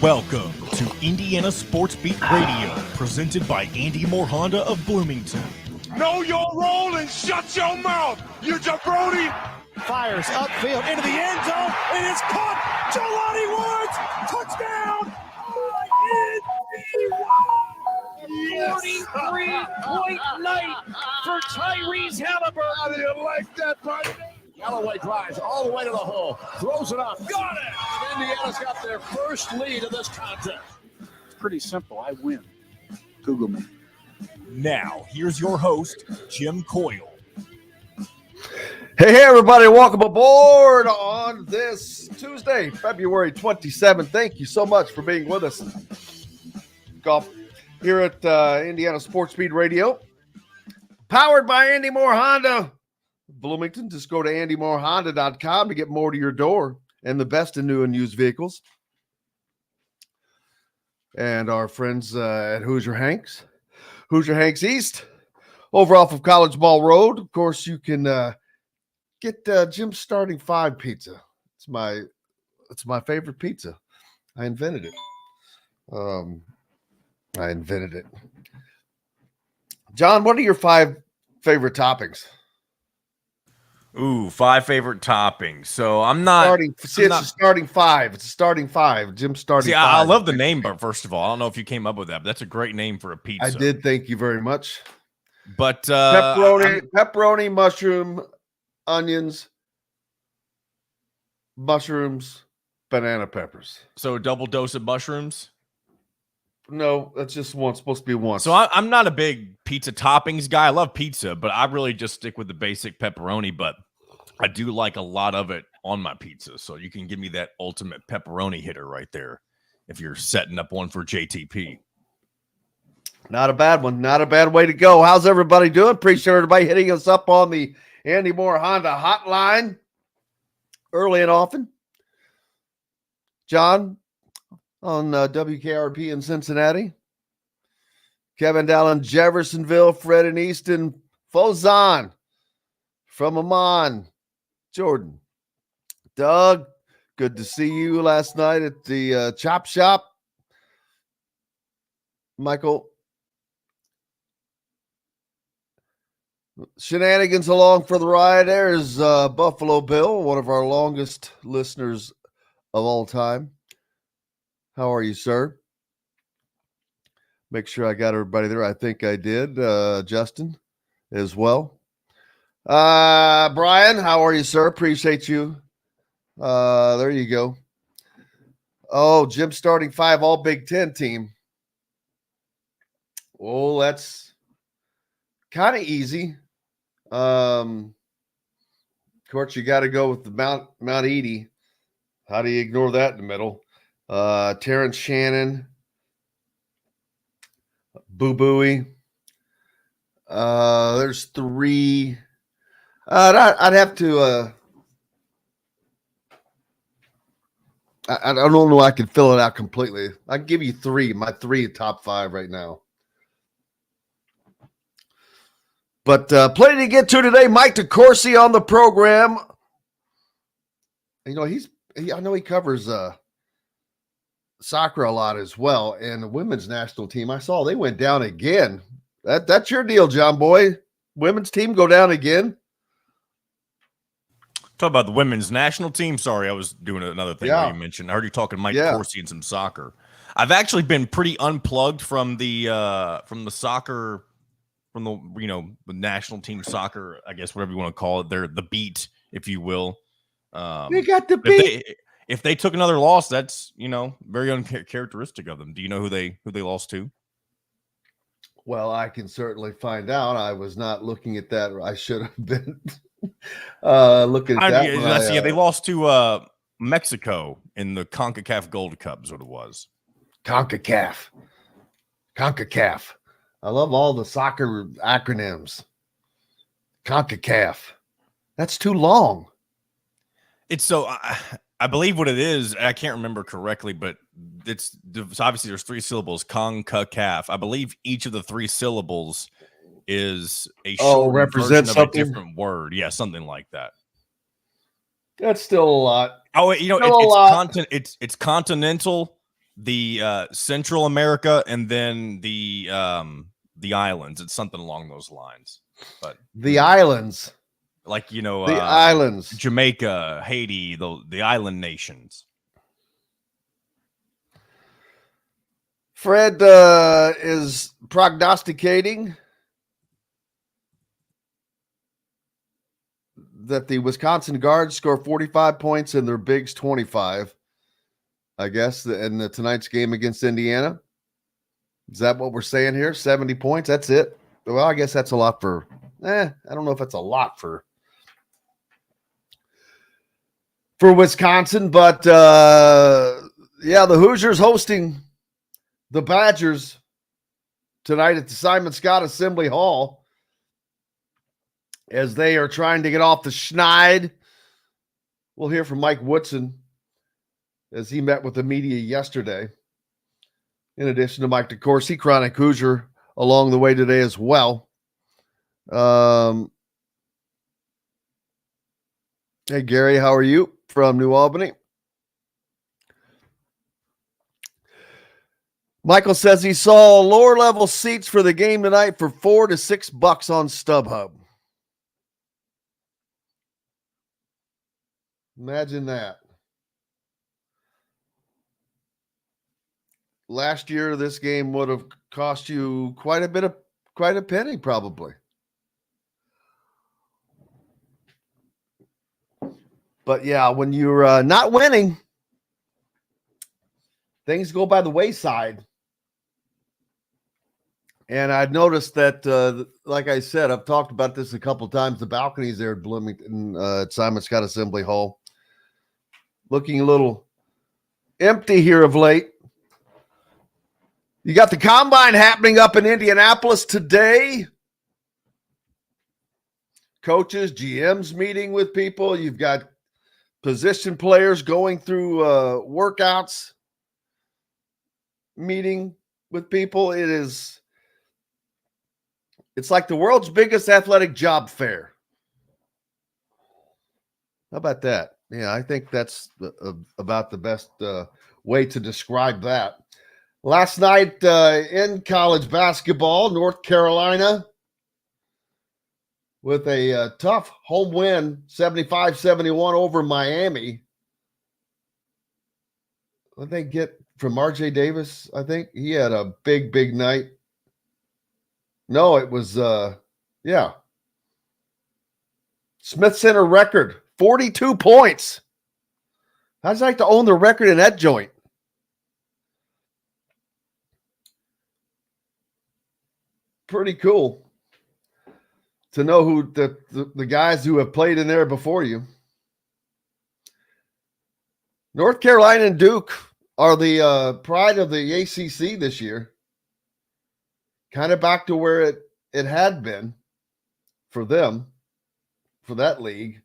Welcome to Indiana Sports Beat Radio, presented by Andy Moore Honda of Bloomington. Know your role and shut your mouth, you jabroni! Fires upfield into the end zone, and it's caught. Jelani Woods, touchdown! 43-point night for Tyrese Halliburton. How do you like that, buddy? Galloway drives all the way to the hole, throws it up. Got it! Indiana's got their first lead of this contest. It's pretty simple. I win. Google me. Now, here's your host, Jim Coyle. Hey, everybody. Welcome aboard on this Tuesday, February 27th. Thank you so much for being with us. Golf here at Indiana Sports Speed Radio. Powered by Andy Moore Honda. Bloomington, just go to andymorehonda.com to get more to your door and the best in new and used vehicles. And our friends at Hoosier Hanks East, over off of College Ball Road. Of course, you can get Jim's Starting Five pizza. It's my favorite pizza. I invented it. John, what are your 5 favorite toppings? Ooh, 5 favorite toppings. So I'm not it's a starting five. It's a starting five. Jim's starting five. I love the name, but first of all, I don't know if you came up with that, but that's a great name for a pizza. I did. Thank you very much. But pepperoni, mushroom, onions, mushrooms, banana peppers. So a double dose of mushrooms? No, that's just one. It's supposed to be one. So I'm not a big pizza toppings guy. I love pizza, but I really just stick with the basic pepperoni. But I do like a lot of it on my pizza. So you can give me that ultimate pepperoni hitter right there if you're setting up one for JTP. Not a bad one. Not a bad way to go. How's everybody doing? Appreciate everybody hitting us up on the Andy Moore Honda hotline early and often. John on WKRP in Cincinnati. Kevin down Jeffersonville. Fred in Easton. Fozan from Amman. Jordan. Doug, good to see you last night at the Chop Shop. Michael. Shenanigans along for the ride. There's Buffalo Bill, one of our longest listeners of all time. How are you, sir? Make sure I got everybody there. I think I did. Justin as well. Brian, how are you, sir? Appreciate you. There you go. Oh, Jim Starting Five, all Big Ten team. Oh, that's kind of easy. Of course, you got to go with the Mount Edie. How do you ignore that in the middle? Terrence Shannon, Boo Booey. There's 3. I'd have to. I don't know. I can fill it out completely. I can give you 3. My 3 top 5 right now. But plenty to get to today. Mike DeCourcy on the program. You know I know he covers soccer a lot as well, and the women's national team. I saw they went down again. That's your deal, John Boy. Women's team go down again. Talk about the women's national team. Sorry, I was doing another thing that you mentioned. I heard you talking Mike DeCourcy and some soccer. I've actually been pretty unplugged from the soccer, from the national team soccer. I guess whatever you want to call it. They're the beat, if you will. They got the beat. If they took another loss, that's very uncharacteristic of them. Do you know who they lost to? Well, I can certainly find out. I was not looking at that. I should have been looking at that. They lost to Mexico in the CONCACAF Gold Cup is what it was. CONCACAF. I love all the soccer acronyms. CONCACAF. That's too long. It's so I believe what it is. I can't remember correctly, but it's obviously there's 3 syllables. CONCACAF. I believe each of the 3 syllables is a short version of a different word. Yeah, something like that. That's still a lot. Oh, it's continental the Central America and then the islands. It's something along those lines. But the islands, like the islands, Jamaica, Haiti, the island nations. Fred is prognosticating that the Wisconsin Guards score 45 points and their bigs 25. I guess in tonight's game against Indiana. Is that what we're saying here? 70 points. That's it. Well, I guess that's a lot for. I don't know if that's a lot for Wisconsin, but yeah, the Hoosiers hosting the Badgers tonight at the Simon Scott Assembly Hall as they are trying to get off the schneid. We'll hear from Mike Woodson as he met with the media yesterday. In addition to Mike DeCourcy, chronic Hoosier, along the way today as well. Hey, Gary, how are you from New Albany? Michael says he saw lower level seats for the game tonight for $4 to $6 on StubHub. Imagine that. Last year, this game would have cost you quite a penny, probably. But yeah, when you're not winning, things go by the wayside. And I've noticed that, like I said, I've talked about this a couple of times. The balconies there at Bloomington, at Simon Scott Assembly Hall, looking a little empty here of late. You got the combine happening up in Indianapolis today. Coaches, GMs meeting with people. You've got position players going through workouts, meeting with people. It's like the world's biggest athletic job fair. How about that? Yeah, I think that's about the best way to describe that. Last night in college basketball, North Carolina with a tough home win, 75-71 over Miami. What did they get from RJ Davis? I think he had a big night. No, it was, Smith Center record, 42 points. How'd you like to own the record in that joint? Pretty cool to know who the guys who have played in there before you. North Carolina and Duke are the pride of the ACC this year. Kind of back to where it had been for them, for that league.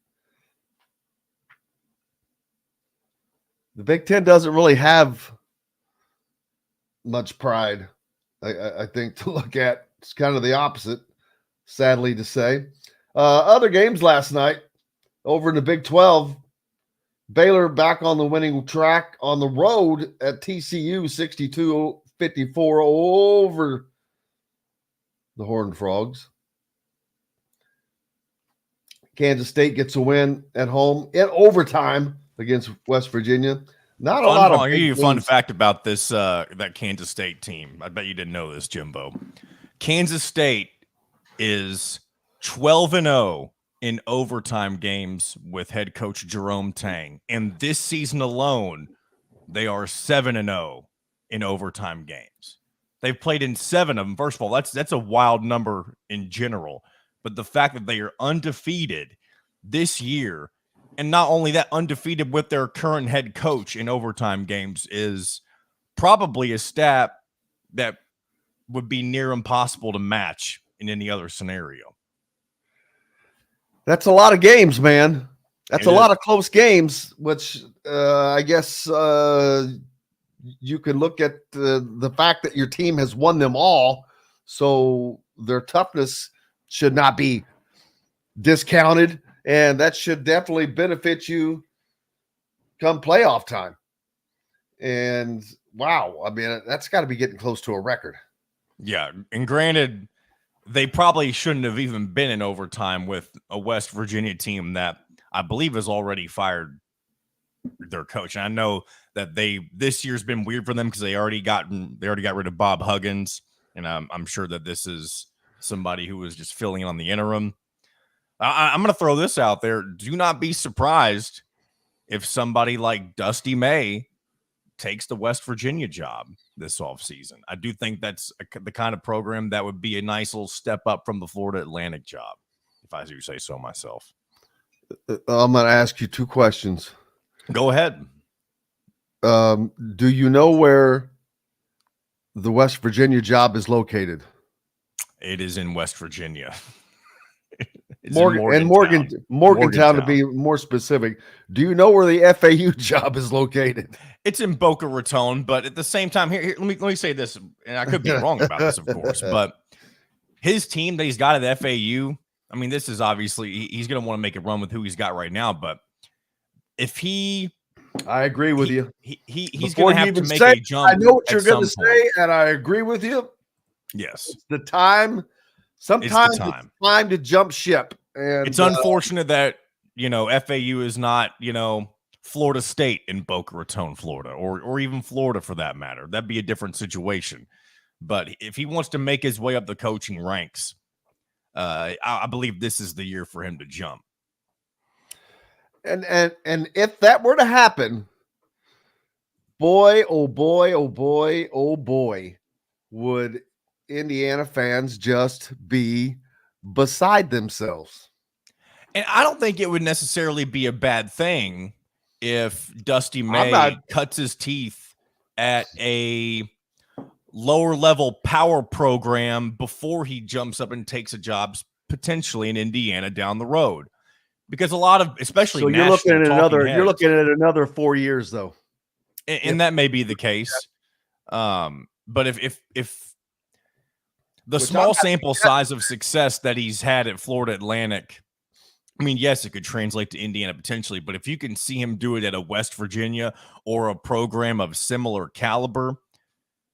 The Big Ten doesn't really have much pride, I think, to look at. It's kind of the opposite, sadly to say. Other games last night over in the Big 12. Baylor back on the winning track on the road at TCU, 62-54 over the Horned Frogs. Kansas State gets a win at home in overtime against West Virginia. Not a lot of. I'll give you a fun fact about this that Kansas State team. I bet you didn't know this, Jimbo. Kansas State is 12-0 in overtime games with head coach Jerome Tang. And this season alone, they are 7-0 in overtime games. They've played in 7 of them. First of all, that's a wild number in general. But the fact that they are undefeated this year, and not only that, undefeated with their current head coach in overtime games, is probably a stat that would be near impossible to match in any other scenario. That's a lot of games, man. That's a lot of close games, which I guess you can look at the fact that your team has won them all. So their toughness should not be discounted, and that should definitely benefit you come playoff time. And wow. I mean, that's got to be getting close to a record. Yeah, and granted, they probably shouldn't have even been in overtime with a West Virginia team that I believe has already fired their coach. And I know that this year's been weird for them because they already got rid of Bob Huggins, and I'm sure that this is somebody who was just filling in on the interim. I'm going to throw this out there. Do not be surprised if somebody like Dusty May takes the West Virginia job this offseason. I do think that's the kind of program that would be a nice little step up from the Florida Atlantic job, if I do say so myself. I'm going to ask you two questions. Go ahead. Do you know where the West Virginia job is located? It is in West Virginia. Morgantown, to be more specific. Do you know where the FAU job is located? It's in Boca Raton, but at the same time, here let me say this, and I could be wrong about this, of course, but his team that he's got at FAU, I mean, this is obviously he's going to want to make a run with who he's got right now, but if I agree with you. He's going to have to make a jump. I know what you're going to say, and I agree with you. Yes, it's the time. Sometimes it's time to jump ship. And it's unfortunate that, FAU is not, Florida State in Boca Raton, Florida, or even Florida for that matter. That'd be a different situation. But if he wants to make his way up the coaching ranks, I believe this is the year for him to jump. And if that were to happen, boy, oh boy, oh boy, oh boy, would Indiana fans just be beside themselves. And I don't think it would necessarily be a bad thing if Dusty May cuts his teeth at a lower level power program before he jumps up and takes a job potentially in Indiana down the road. Because a lot of, especially so you're looking at another 4 years though. And that may be the case. But if the small sample size of success that he's had at Florida Atlantic, I mean, yes, it could translate to Indiana potentially, but if you can see him do it at a West Virginia or a program of similar caliber,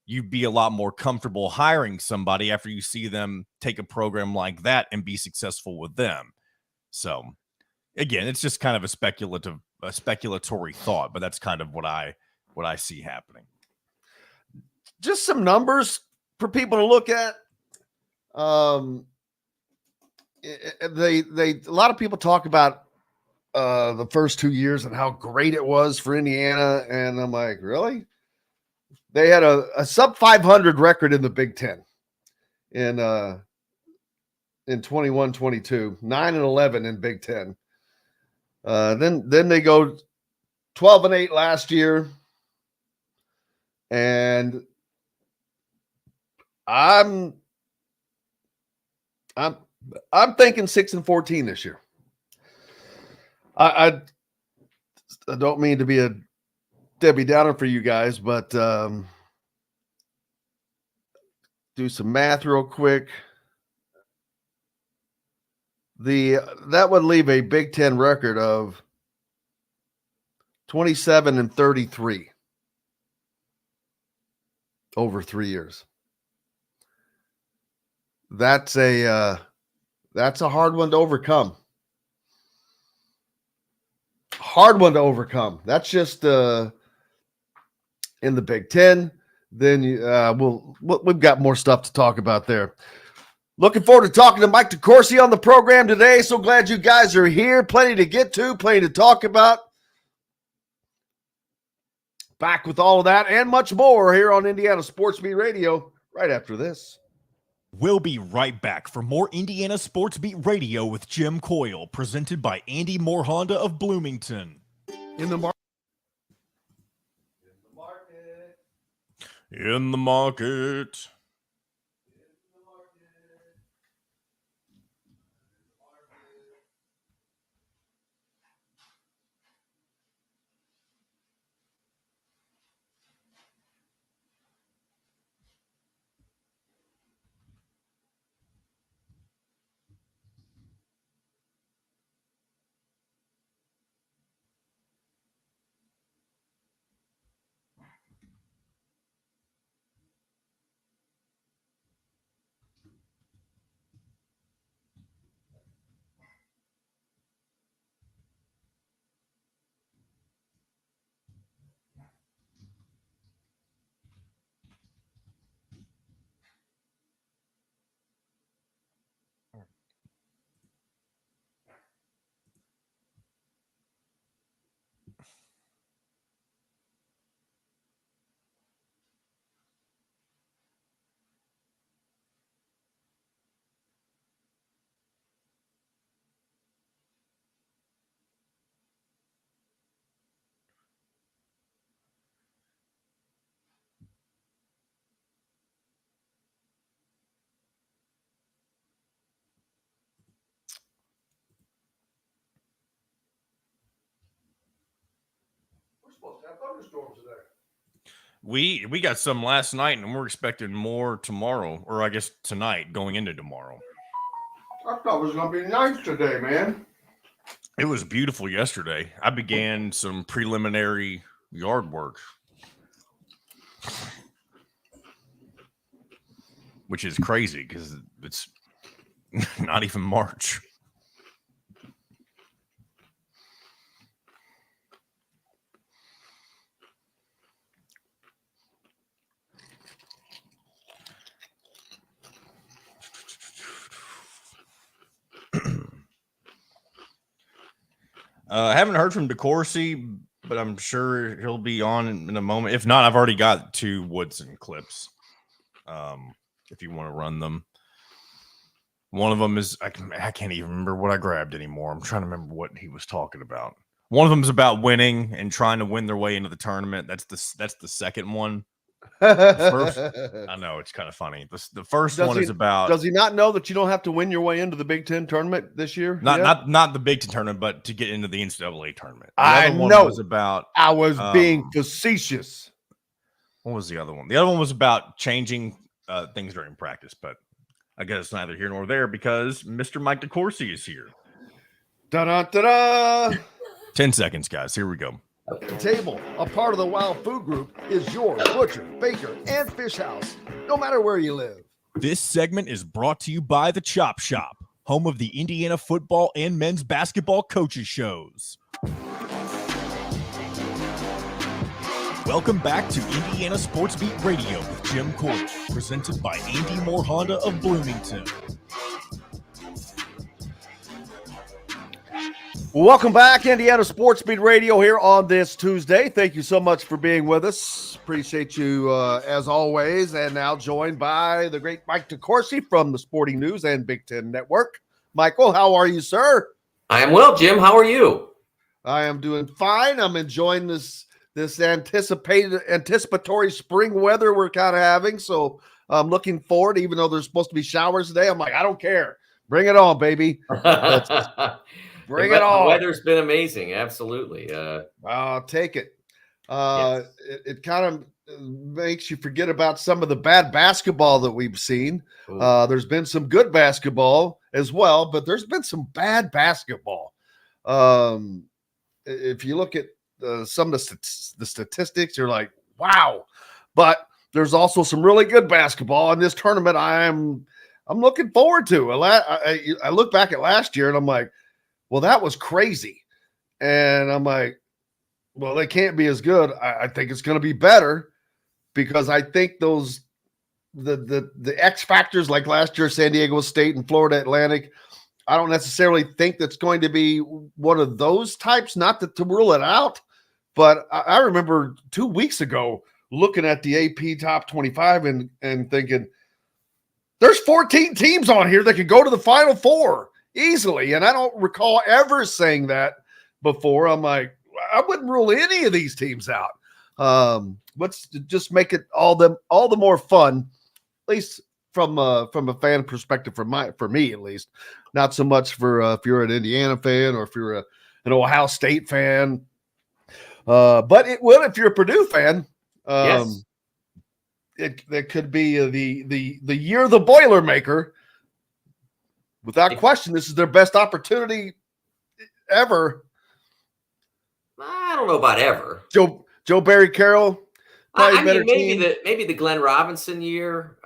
you'd be a lot more comfortable hiring somebody after you see them take a program like that and be successful with them. So again, it's just kind of a speculatory thought, but that's kind of what I see happening. Just some numbers for people to look at. A lot of people talk about the first 2 years and how great it was for Indiana, and I'm like, really? They had a sub 500 record in the Big Ten in 21-22, 9-11 in Big Ten. Then they go 12-8 last year, and I'm thinking 6-14 this year. I don't mean to be a Debbie Downer for you guys, but do some math real quick. That would leave a Big Ten record of 27-33 over 3 years. That's a hard one to overcome. That's just in the Big Ten. Then we've got more stuff to talk about there. Looking forward to talking to Mike DeCourcy on the program today. So glad you guys are here. Plenty to get to, plenty to talk about. Back with all of that and much more here on Indiana Sports Beat Radio right after this. We'll be right back for more Indiana Sports Beat Radio with Jim Coyle, presented by Andy Moore Honda of Bloomington. In the market. In the market. supposed to have thunderstorms today. We got some last night, and we're expecting more tomorrow, or I guess tonight, going into tomorrow. I thought it was going to be nice today, man. It was beautiful yesterday. I began some preliminary yard work, which is crazy because it's not even March. I haven't heard from DeCourcy, but I'm sure he'll be on in a moment. If not, I've already got 2 Woodson clips. If you want to run them, one of them is I can't even remember what I grabbed anymore. I'm trying to remember what he was talking about. One of them is about winning and trying to win their way into the tournament. That's the second one. First, I know it's kind of funny. The first one is about. Does he not know that you don't have to win your way into the Big Ten tournament this year? Not the Big Ten tournament, but to get into the NCAA tournament. I one know. Was about. I was being facetious. What was the other one? The other one was about changing things during practice, but I guess it's neither here nor there because Mr. Mike DeCourcy is here. Da-da-da-da! 10 seconds, guys. Here we go. The Table, a part of the Wild Food Group, is your butcher, baker, and fish house, no matter where you live. This segment is brought to you by the Chop Shop, home of the Indiana football and men's basketball coaches shows. Welcome back to Indiana Sports Beat Radio with Jim Coyle, presented by Andy Moore Honda of Bloomington. Welcome back, Indiana Sports Beat Radio here on this Tuesday. Thank you so much for being with us. Appreciate you as always. And now joined by the great Mike DeCourcy from the Sporting News and Big Ten Network. Michael, how are you, sir? I am well, Jim. How are you? I am doing fine. I'm enjoying this anticipatory spring weather we're kind of having. So I'm looking forward, even though there's supposed to be showers today. I'm like, I don't care. Bring it on, baby. Bring it on. The weather's been amazing. Absolutely. I'll take it. Yes. It kind of makes you forget about some of the bad basketball that we've seen. There's been some good basketball as well, but there's been some bad basketball. If you look at some of the statistics, you're like, wow. But there's also some really good basketball in this tournament. I'm looking forward to. I look back at last year and I'm like, well, that was crazy. And I'm like, well, they can't be as good. I think it's going to be better because I think the X factors like last year, San Diego State and Florida Atlantic, I don't necessarily think that's going to be one of those types, not to rule it out. But I remember 2 weeks ago looking at the AP top 25 and thinking, there's 14 teams on here that could go to the Final Four easily. And I don't recall ever saying that before. I'm like, I wouldn't rule any of these teams out. Let's just make it all the more fun, at least from a fan perspective, for me at least. Not so much for if you're an Indiana fan or if you're an Ohio State fan. But it will if you're a Purdue fan. Yes. It could be the year of the Boilermaker. Without question, this is their best opportunity ever. I don't know about ever. Joe Barry Carroll, I mean, maybe the Glenn Robinson year.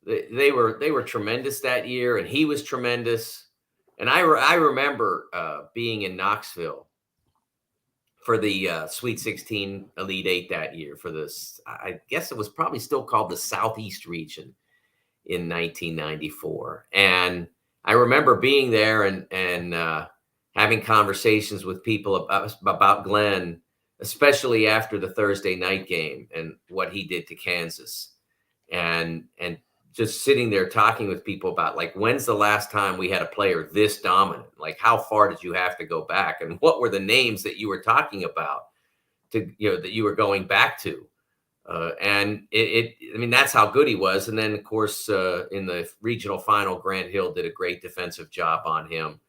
They were tremendous that year, and he was tremendous. And I remember being in Knoxville for the Sweet 16 Elite Eight that year for this. I guess it was probably still called the Southeast region in 1994. And I remember being there and having conversations with people about Glenn, especially after the Thursday night game and what he did to Kansas, and just sitting there talking with people about, like, when's the last time we had a player this dominant? Like, how far did you have to go back? And what were the names that you were talking about that you were going back to? And I mean, that's how good he was. And then, of course, in the regional final, Grant Hill did a great defensive job on him.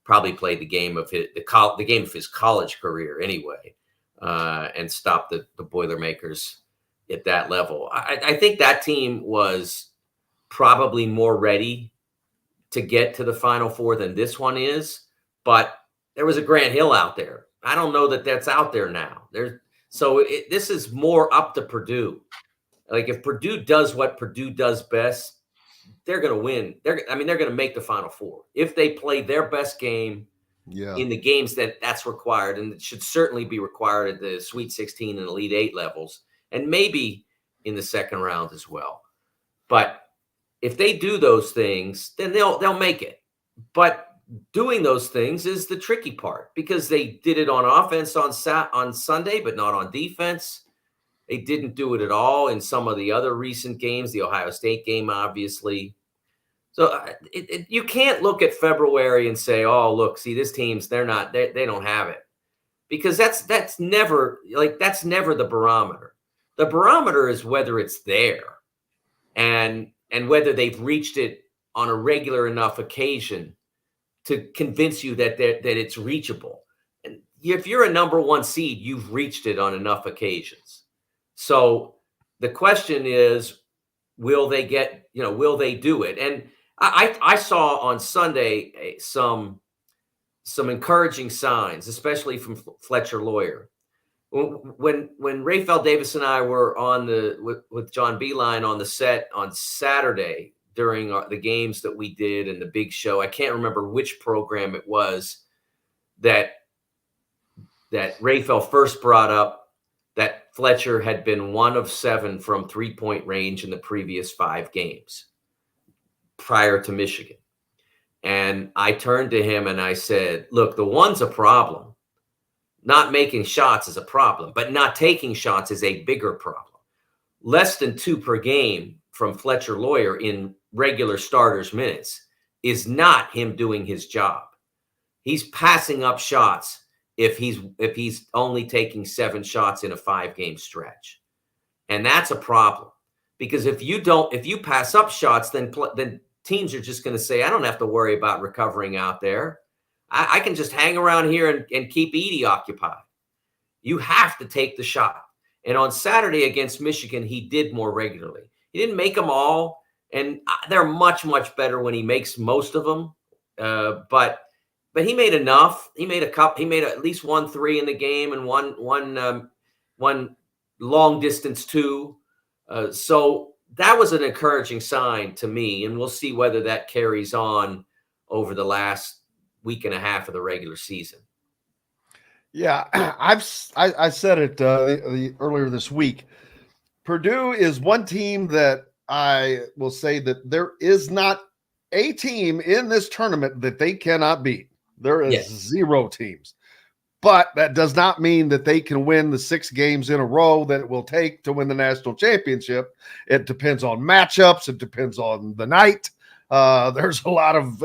Probably played the game of his college career anyway. and stop the Boilermakers at that level. I think that team was probably more ready to get to the Final Four than this one is, but there was a Grant Hill out there. I don't know that that's out there now. This is more up to Purdue. Like if Purdue does what Purdue does best, they're going to win. They're going to make the Final Four if they play their best game in the games that's required, and it should certainly be required at the Sweet 16 and Elite 8 levels, and maybe in the second round as well. But if they do those things, then they'll make it. But doing those things is the tricky part, because they did it on offense on Sunday, but not on defense. They didn't do it at all in some of the other recent games, the Ohio State game, obviously. So you can't look at February and say, "Oh, look, see, this team's they don't have it," because that's never the barometer. The barometer is whether it's there, and whether they've reached it on a regular enough occasion to convince you that it's reachable. And if you're a number 1 seed, you've reached it on enough occasions. So the question is, will they do it? And I saw on Sunday some encouraging signs, especially from Fletcher Loyer. When Raphael Davis and I were with John Beeline on the set on Saturday during the games that we did and the big show, I can't remember which program it was that Raphael first brought up that Fletcher had been 1 of 7 from 3-point range in the previous 5 games prior to Michigan. And I turned to him and I said, look, the 1's a problem. Not making shots is a problem, but not taking shots is a bigger problem. Less than 2 per game from Fletcher Loyer in regular starters minutes is not him doing his job. He's passing up shots if he's only taking 7 shots in a 5-game stretch. And that's a problem, because if you pass up shots, then teams are just going to say, I don't have to worry about recovering out there. I can just hang around here and keep Edie occupied. You have to take the shot. And on Saturday against Michigan, he did more regularly. He didn't make them all, and they're much, much better when he makes most of them. But he made enough. He made at least 1 3 in the game and one long distance 2. So that was an encouraging sign to me, and we'll see whether that carries on over the last week and a half of the regular season. Yeah, I said it earlier this week. Purdue is one team that I will say that there is not a team in this tournament that they cannot beat. There is 0 teams. But that does not mean that they can win the 6 games in a row that it will take to win the national championship. It depends on matchups. It depends on the night. There's a lot of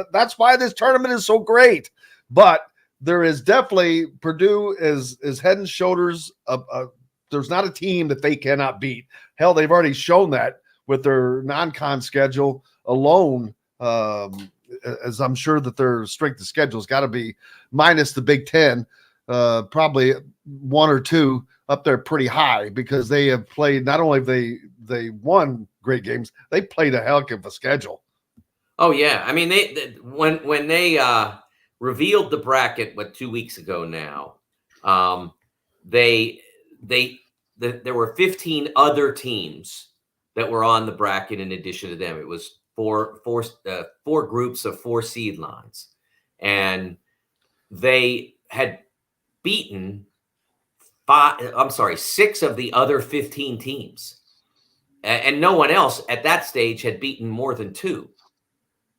– that's why this tournament is so great. But there is definitely – Purdue is head and shoulders there's not a team that they cannot beat. Hell, they've already shown that with their non-con schedule alone, as I'm sure that their strength of schedule has got to be minus the Big Ten, probably 1 or 2 up there pretty high, because they have played, not only have they won great games, they played a heck of a schedule. Oh yeah. I mean, when they revealed the bracket 2 weeks ago now, there were 15 other teams that were on the bracket in addition to them. It was four groups of 4 seed lines, and they had beaten 6 of the other 15 teams, and no one else at that stage had beaten more than 2.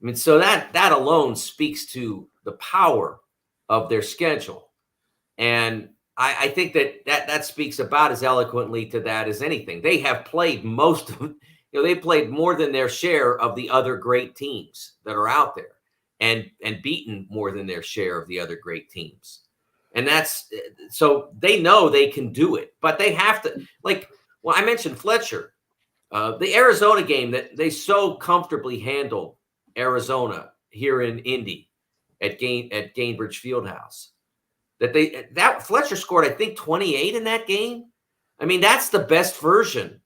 I mean, so that alone speaks to the power of their schedule, and I think that speaks about as eloquently to that as anything. They have played they played more than their share of the other great teams that are out there, and beaten more than their share of the other great teams. And that's so they know they can do it, but they have to, I mentioned Fletcher, the Arizona game that they so comfortably handled Arizona here in Indy at Gainbridge Fieldhouse. that Fletcher scored, I think, 28 in that game. I mean, that's the best version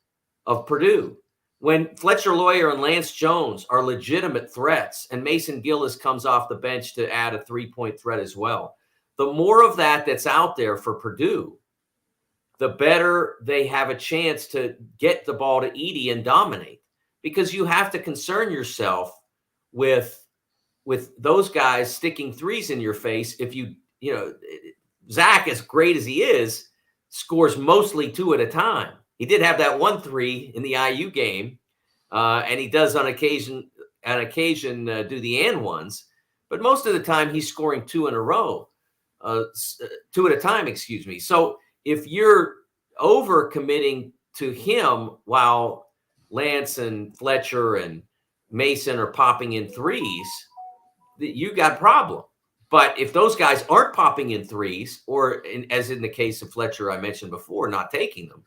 of Purdue. When Fletcher Lawyer and Lance Jones are legitimate threats, and Mason Gillis comes off the bench to add a 3-point threat as well. The more of that's out there for Purdue, the better they have a chance to get the ball to Edey and dominate, because you have to concern yourself with those guys sticking threes in your face. If Zach, as great as he is, scores mostly 2 at a time. He did have that 1 3 in the IU game, and he does on occasion do the and ones, but most of the time he's scoring 2 in a row, 2 at a time, excuse me. So if you're over committing to him while Lance and Fletcher and Mason are popping in threes, you got a problem. But if those guys aren't popping in threes, or as in the case of Fletcher, I mentioned before, not taking them,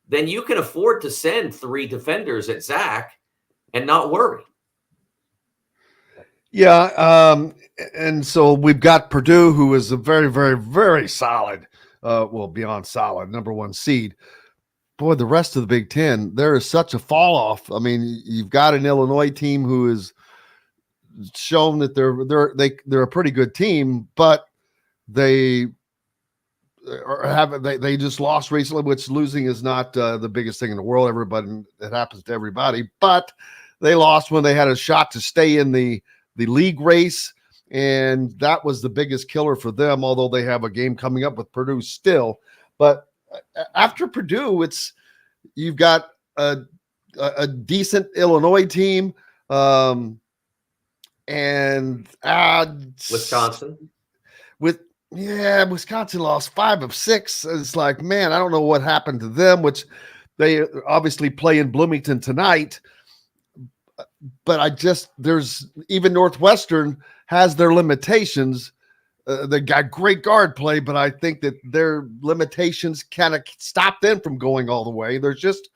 then you can afford to send 3 defenders at Zach and not worry. Yeah. And so we've got Purdue, who is a very, very, very solid, beyond solid, number 1 seed. Boy, the rest of the Big Ten, there is such a fall off. I mean, you've got an Illinois team who is shown that they're a pretty good team, but they just lost recently, which losing is not the biggest thing in the world. It happens to everybody, but they lost when they had a shot to stay in the league race, and that was the biggest killer for them, although they have a game coming up with Purdue still. But after Purdue, you've got a decent Illinois team, and Wisconsin. Wisconsin lost 5 of 6. It's like, man, I don't know what happened to them, which they obviously play in Bloomington tonight. But there's even Northwestern has their limitations. They got great guard play, but I think that their limitations kind of stop them from going all the way. There's just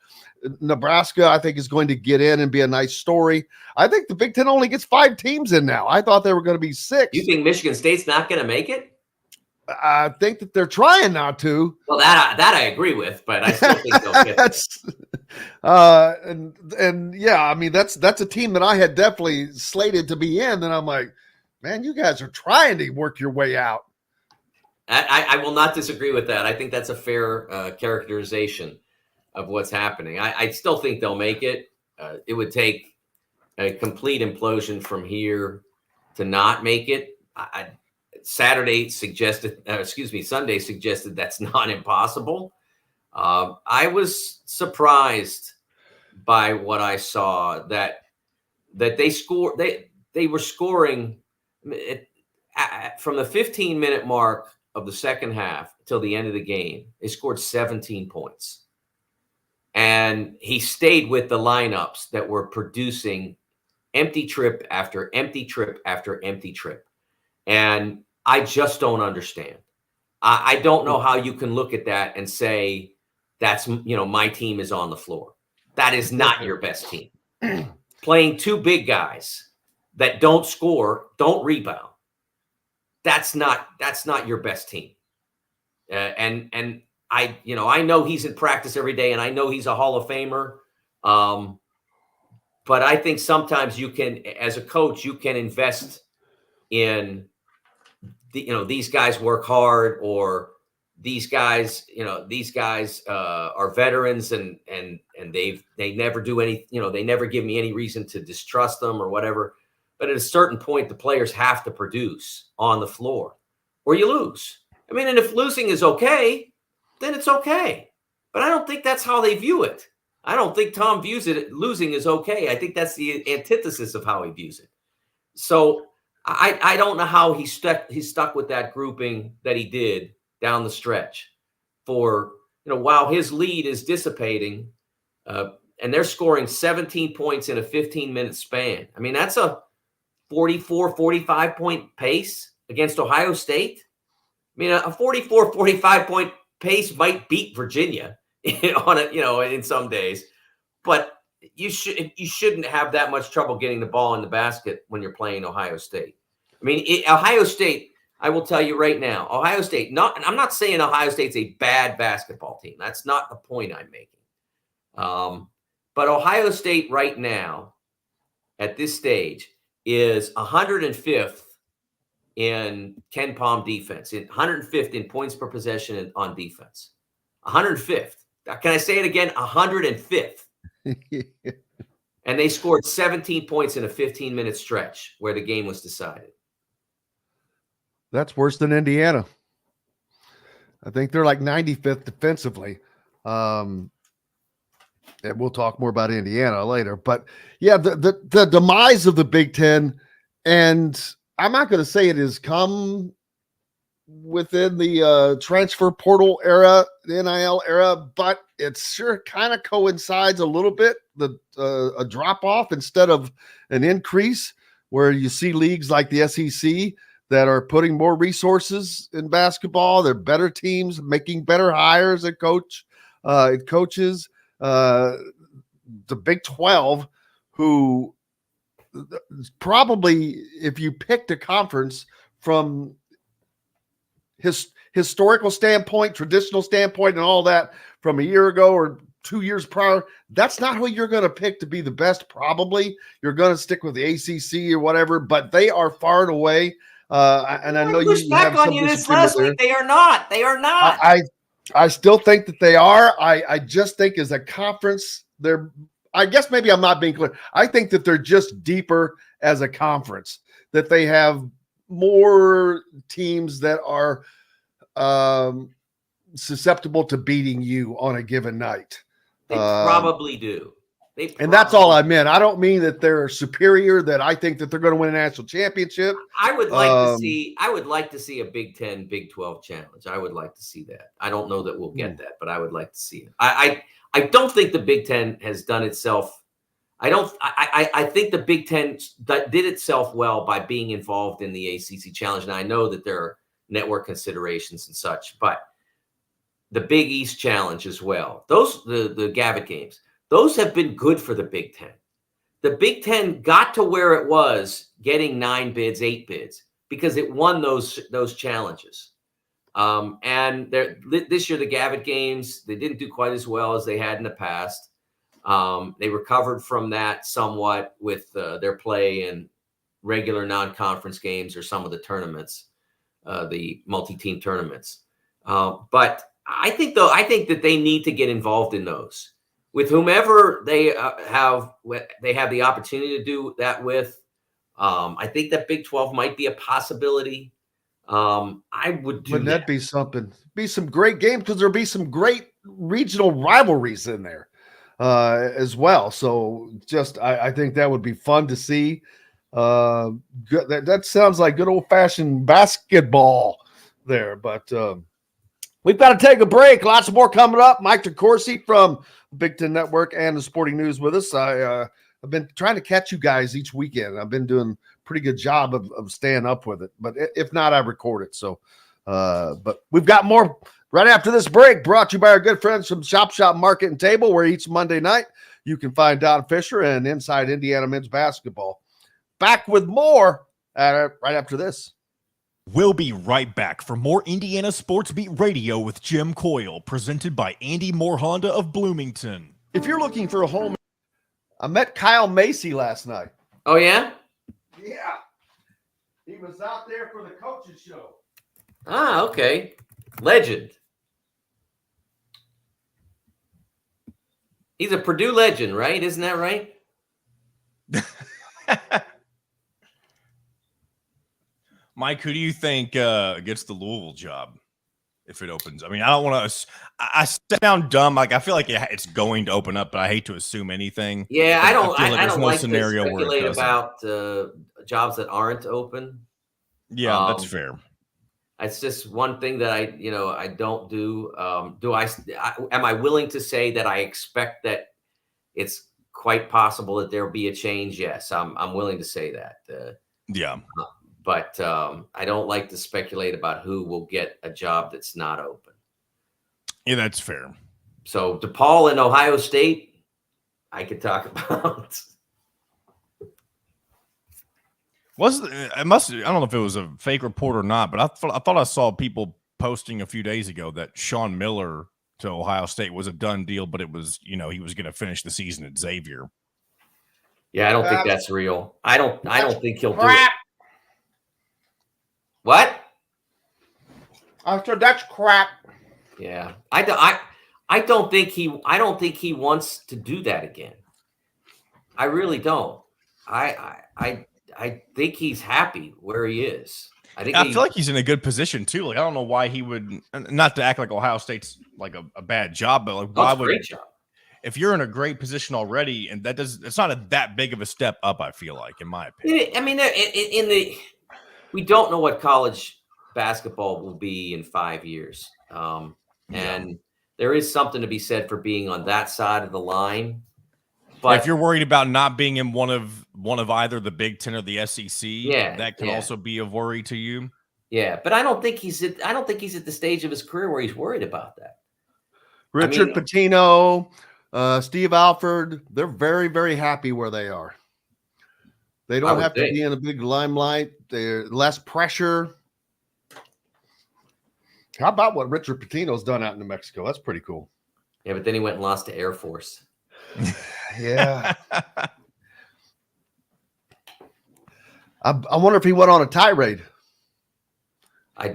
Nebraska, I think, is going to get in and be a nice story. I think the Big Ten only gets 5 teams in now. I thought they were going to be 6. You think Michigan State's not going to make it? I think that they're trying not to. Well, that I agree with, but I still think they'll get it. And yeah, I mean, that's a team that I had definitely slated to be in. And I'm like, man, you guys are trying to work your way out. I will not disagree with that. I think that's a fair characterization of what's happening. I still think they'll make it. It would take a complete implosion from here to not make it. Sunday suggested that's not impossible. I was surprised by what I saw, that they were scoring from the 15-minute mark of the second half till the end of the game. They scored 17 points. And he stayed with the lineups that were producing empty trip after empty trip after empty trip. And I just don't understand. I don't know how you can look at that and say, that's, my team is on the floor. That is not your best team. Playing 2 big guys that don't score, don't rebound. That's not your best team. And I know he's in practice every day, and I know he's a Hall of Famer. But I think sometimes you can, as a coach, you can invest in these guys work hard, or these guys are veterans and they never do any, they never give me any reason to distrust them or whatever. But at a certain point, the players have to produce on the floor or you lose. I mean, and if losing is okay, then it's okay. But I don't think that's how they view it. I don't think Tom views it, losing is okay. I think that's the antithesis of how he views it. So I don't know how he's stuck with that grouping that he did down the stretch for, while his lead is dissipating, and they're scoring 17 points in a 15-minute span. I mean, that's a 44, 45-point pace against Ohio State. I mean, a 44, 45-point pace might beat Virginia in some days, but you shouldn't have that much trouble getting the ball in the basket when you're playing Ohio State. I mean, Ohio State I will tell you right now, Ohio State, I'm not saying Ohio State's a bad basketball team. That's not the point I'm making. But Ohio State right now, at this stage, is 105th in Ken Palm defense, 105th in points per possession on defense. 105th. Can I say it again? 105th. And they scored 17 points in a 15-minute stretch where the game was decided. That's worse than Indiana. I think they're like 95th defensively. And we'll talk more about Indiana later. But yeah, the demise of the Big Ten, and I'm not going to say it has come within the transfer portal era, the NIL era, but it sure kind of coincides a little bit, a drop off instead of an increase, where you see leagues like the SEC that are putting more resources in basketball. They're better teams, making better hires at coaches. The Big 12, who probably, if you picked a conference from historical standpoint, traditional standpoint, and all that from a year ago or 2 years prior, that's not who you're going to pick to be the best. Probably you're going to stick with the ACC or whatever, but they are far and away. And I know you back have on some you this last week. They are not. They are not. I still think that they are. I just think as a conference, I guess maybe I'm not being clear. I think that they're just deeper as a conference, that they have more teams that are susceptible to beating you on a given night. They probably do. And that's all I meant. I don't mean that they're superior, that I think that they're going to win a national championship. I would like to see a Big 10, Big 12 challenge. I would like to see that. I don't know that we'll get that, but I would like to see it. I don't think the Big 10 has done itself. I think the Big 10 did itself well by being involved in the ACC challenge. And I know that there are network considerations and such, but the Big East challenge as well. The Gavitt games, those have been good for the Big 10. The Big 10 got to where it was getting 9 bids, 8 bids, because it won those challenges. And this year, the Gavitt games, they didn't do quite as well as they had in the past. They recovered from that somewhat with their play in regular non-conference games or some of the tournaments, the multi-team tournaments. But I think that they need to get involved in those with whomever they have the opportunity to do that with. I think that Big 12 might be a possibility. I would do. Wouldn't that be something? Be some great games, because there'll be some great regional rivalries in there as well. So I think that would be fun to see. Good. That sounds like good old fashioned basketball there, but we've got to take a break. Lots more coming up. Mike DeCourcy from Big Ten Network and the Sporting News with us. I've been trying to catch you guys each weekend. I've been doing a pretty good job of staying up with it, but if not, I record it. So, but we've got more right after this break, brought to you by our good friends from Shop Market and Table, where each Monday night you can find Don Fisher and Inside Indiana Men's Basketball. Back with more right after this. We'll be right back for more Indiana Sports Beat Radio with Jim Coyle, presented by Andy Moore Honda of Bloomington. If you're looking for a home, I met Kyle Macy last night. Oh, yeah? Yeah. He was out there for the coaches show. Ah, okay. Legend. He's a Purdue legend, right? Isn't that right? Mike, who do you think gets the Louisville job if it opens? I mean, I don't want to. I sound dumb. Like, I feel like it's going to open up, but I hate to assume anything. Yeah, I don't like scenario to speculate where it about jobs that aren't open. Yeah, that's fair. It's just one thing that I don't do. Am I willing to say that I expect that it's quite possible that there'll be a change? Yes, I'm willing to say that. Yeah. But I don't like to speculate about who will get a job that's not open. Yeah, that's fair. So DePaul and Ohio State, I could talk about. I don't know if it was a fake report or not, but I thought I saw people posting a few days ago that Sean Miller to Ohio State was a done deal, but it was, he was going to finish the season at Xavier. Yeah, I don't think that's real. I don't think he'll do it. What? I said that's crap. Yeah. I don't think he wants to do that again. I really don't. I think he's happy where he is. I feel like he's in a good position too. Like, I don't know why he would, not to act like Ohio State's like a bad job, but like, why would, great job. If you're in a great position already, and it's not that big of a step up, I feel like, in my opinion. I mean, we don't know what college basketball will be in 5 years. And there is something to be said for being on that side of the line. But if you're worried about not being in one of either the Big Ten or the SEC, that can also be a worry to you. Yeah, but I don't think he's at the stage of his career where he's worried about that. Richard Pitino, Steve Alford, they're very, very happy where they are. They don't have to be in a big limelight. They're less pressure. How about what Richard Pitino's done out in New Mexico? That's pretty cool. Yeah, but then he went and lost to Air Force. Yeah. I wonder if he went on a tirade. I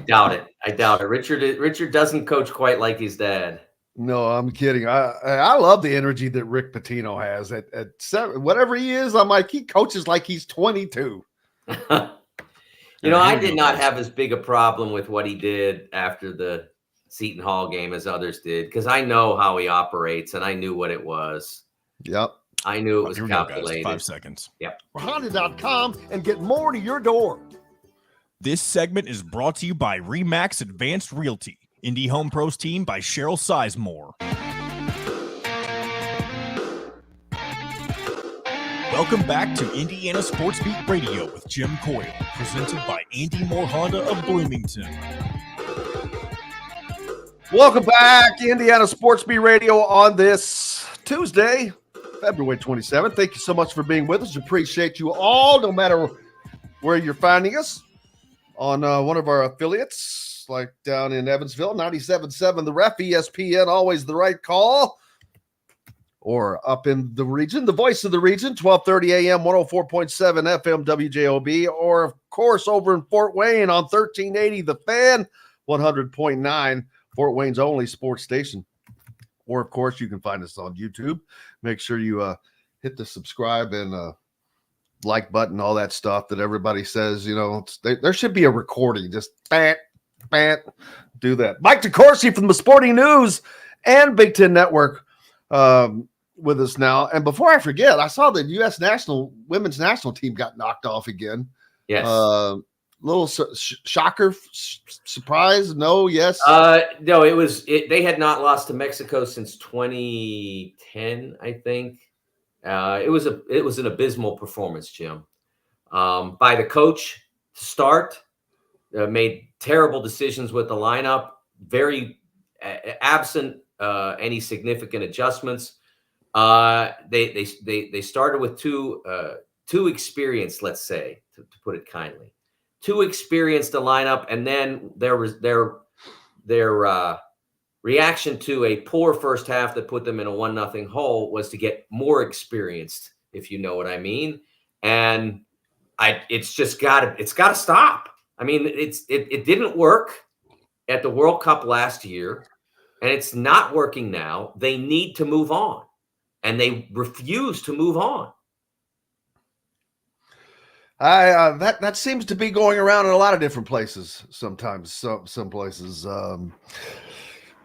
doubt it. Richard doesn't coach quite like his dad. No, I'm kidding. I love the energy that Rick Pitino has at 7, whatever he is. I'm like, he coaches like he's 22. I did not have as big a problem with what he did after the Seton Hall game as others did, because I know how he operates and I knew what it was. Yep. I knew it was calculated. 5 seconds. Yep. Honda.com and get more to your door. This segment is brought to you by Remax Advanced Realty, Indie Home Pros team by Cheryl Sizemore. Welcome back to Indiana Sports Beat Radio with Jim Coyle, presented by Andy Moore Honda of Bloomington. Welcome back, Indiana Sports Beat Radio on this Tuesday, February 27th. Thank you so much for being with us. Appreciate you all, no matter where you're finding us, on one of our affiliates, like down in Evansville, 97.7 The Ref, ESPN, always the right call. Or up in the region, the voice of the region, 1230 AM, 104.7 FM WJOB, or of course over in Fort Wayne on 1380 The Fan, 100.9, Fort Wayne's only sports station. Or of course you can find us on YouTube. Make sure you hit the subscribe and like button, all that stuff that everybody says. There should be a recording. Just do that. Mike DeCourcy from the Sporting News and Big Ten Network with us now. And before I forget, I saw the U.S. women's national team got knocked off again. Yes. Little shocker, surprise? No, yes. No, they had not lost to Mexico since 2010, I think. It was an abysmal performance, Jim, by the coach. Start made terrible decisions with the lineup, very absent any significant adjustments. They started with too experienced, let's say, to put it kindly, too experienced a lineup, and then there was their reaction to a poor first half that put them in a 1-0 hole was to get more experienced, if you know what I mean. And it's got to stop. I mean, it didn't work at the World Cup last year, and it's not working now. They need to move on, and they refuse to move on. That seems to be going around in a lot of different places. Sometimes, some places.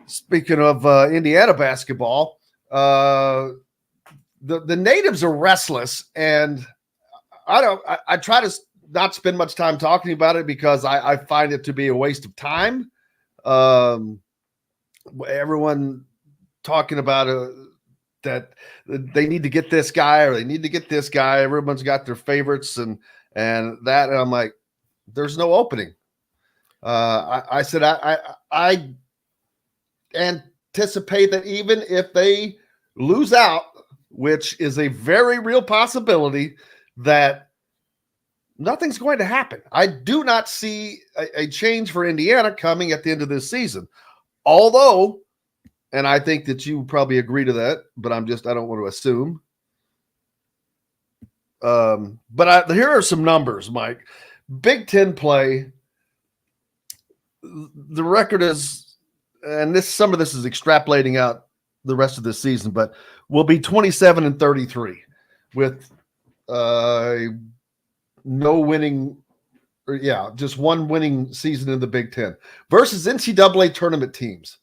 Speaking of Indiana basketball, the natives are restless, and I try to not spend much time talking about it because I find it to be a waste of time. Everyone talking about that they need to get this guy or they need to get this guy. Everyone's got their favorites and I'm like, there's no opening. I said I anticipate that even if they lose out, which is a very real possibility, that nothing's going to happen. I do not see a change for Indiana coming at the end of this season. Although, and I think that you probably agree to that, but I don't want to assume. But here are some numbers, Mike. Big Ten play. The record is, and some of this is extrapolating out the rest of the season, but will be 27-33 with just one winning season in the Big Ten versus NCAA tournament teams.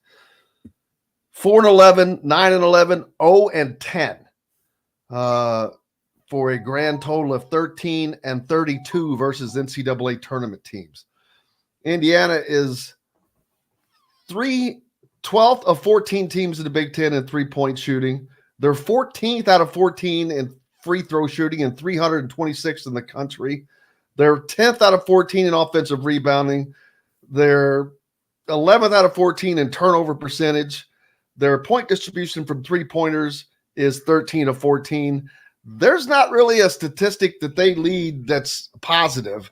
4-11, 9-11, 0-10. For a grand total of 13-32 versus NCAA tournament teams. Indiana is 12th of 14 teams in the Big Ten in three-point shooting. They're 14th out of 14 in free throw shooting and 326th in the country. They're 10th out of 14 in offensive rebounding. They're 11th out of 14 in turnover percentage. Their point distribution from three-pointers is 13 of 14. There's not really a statistic that they lead that's positive.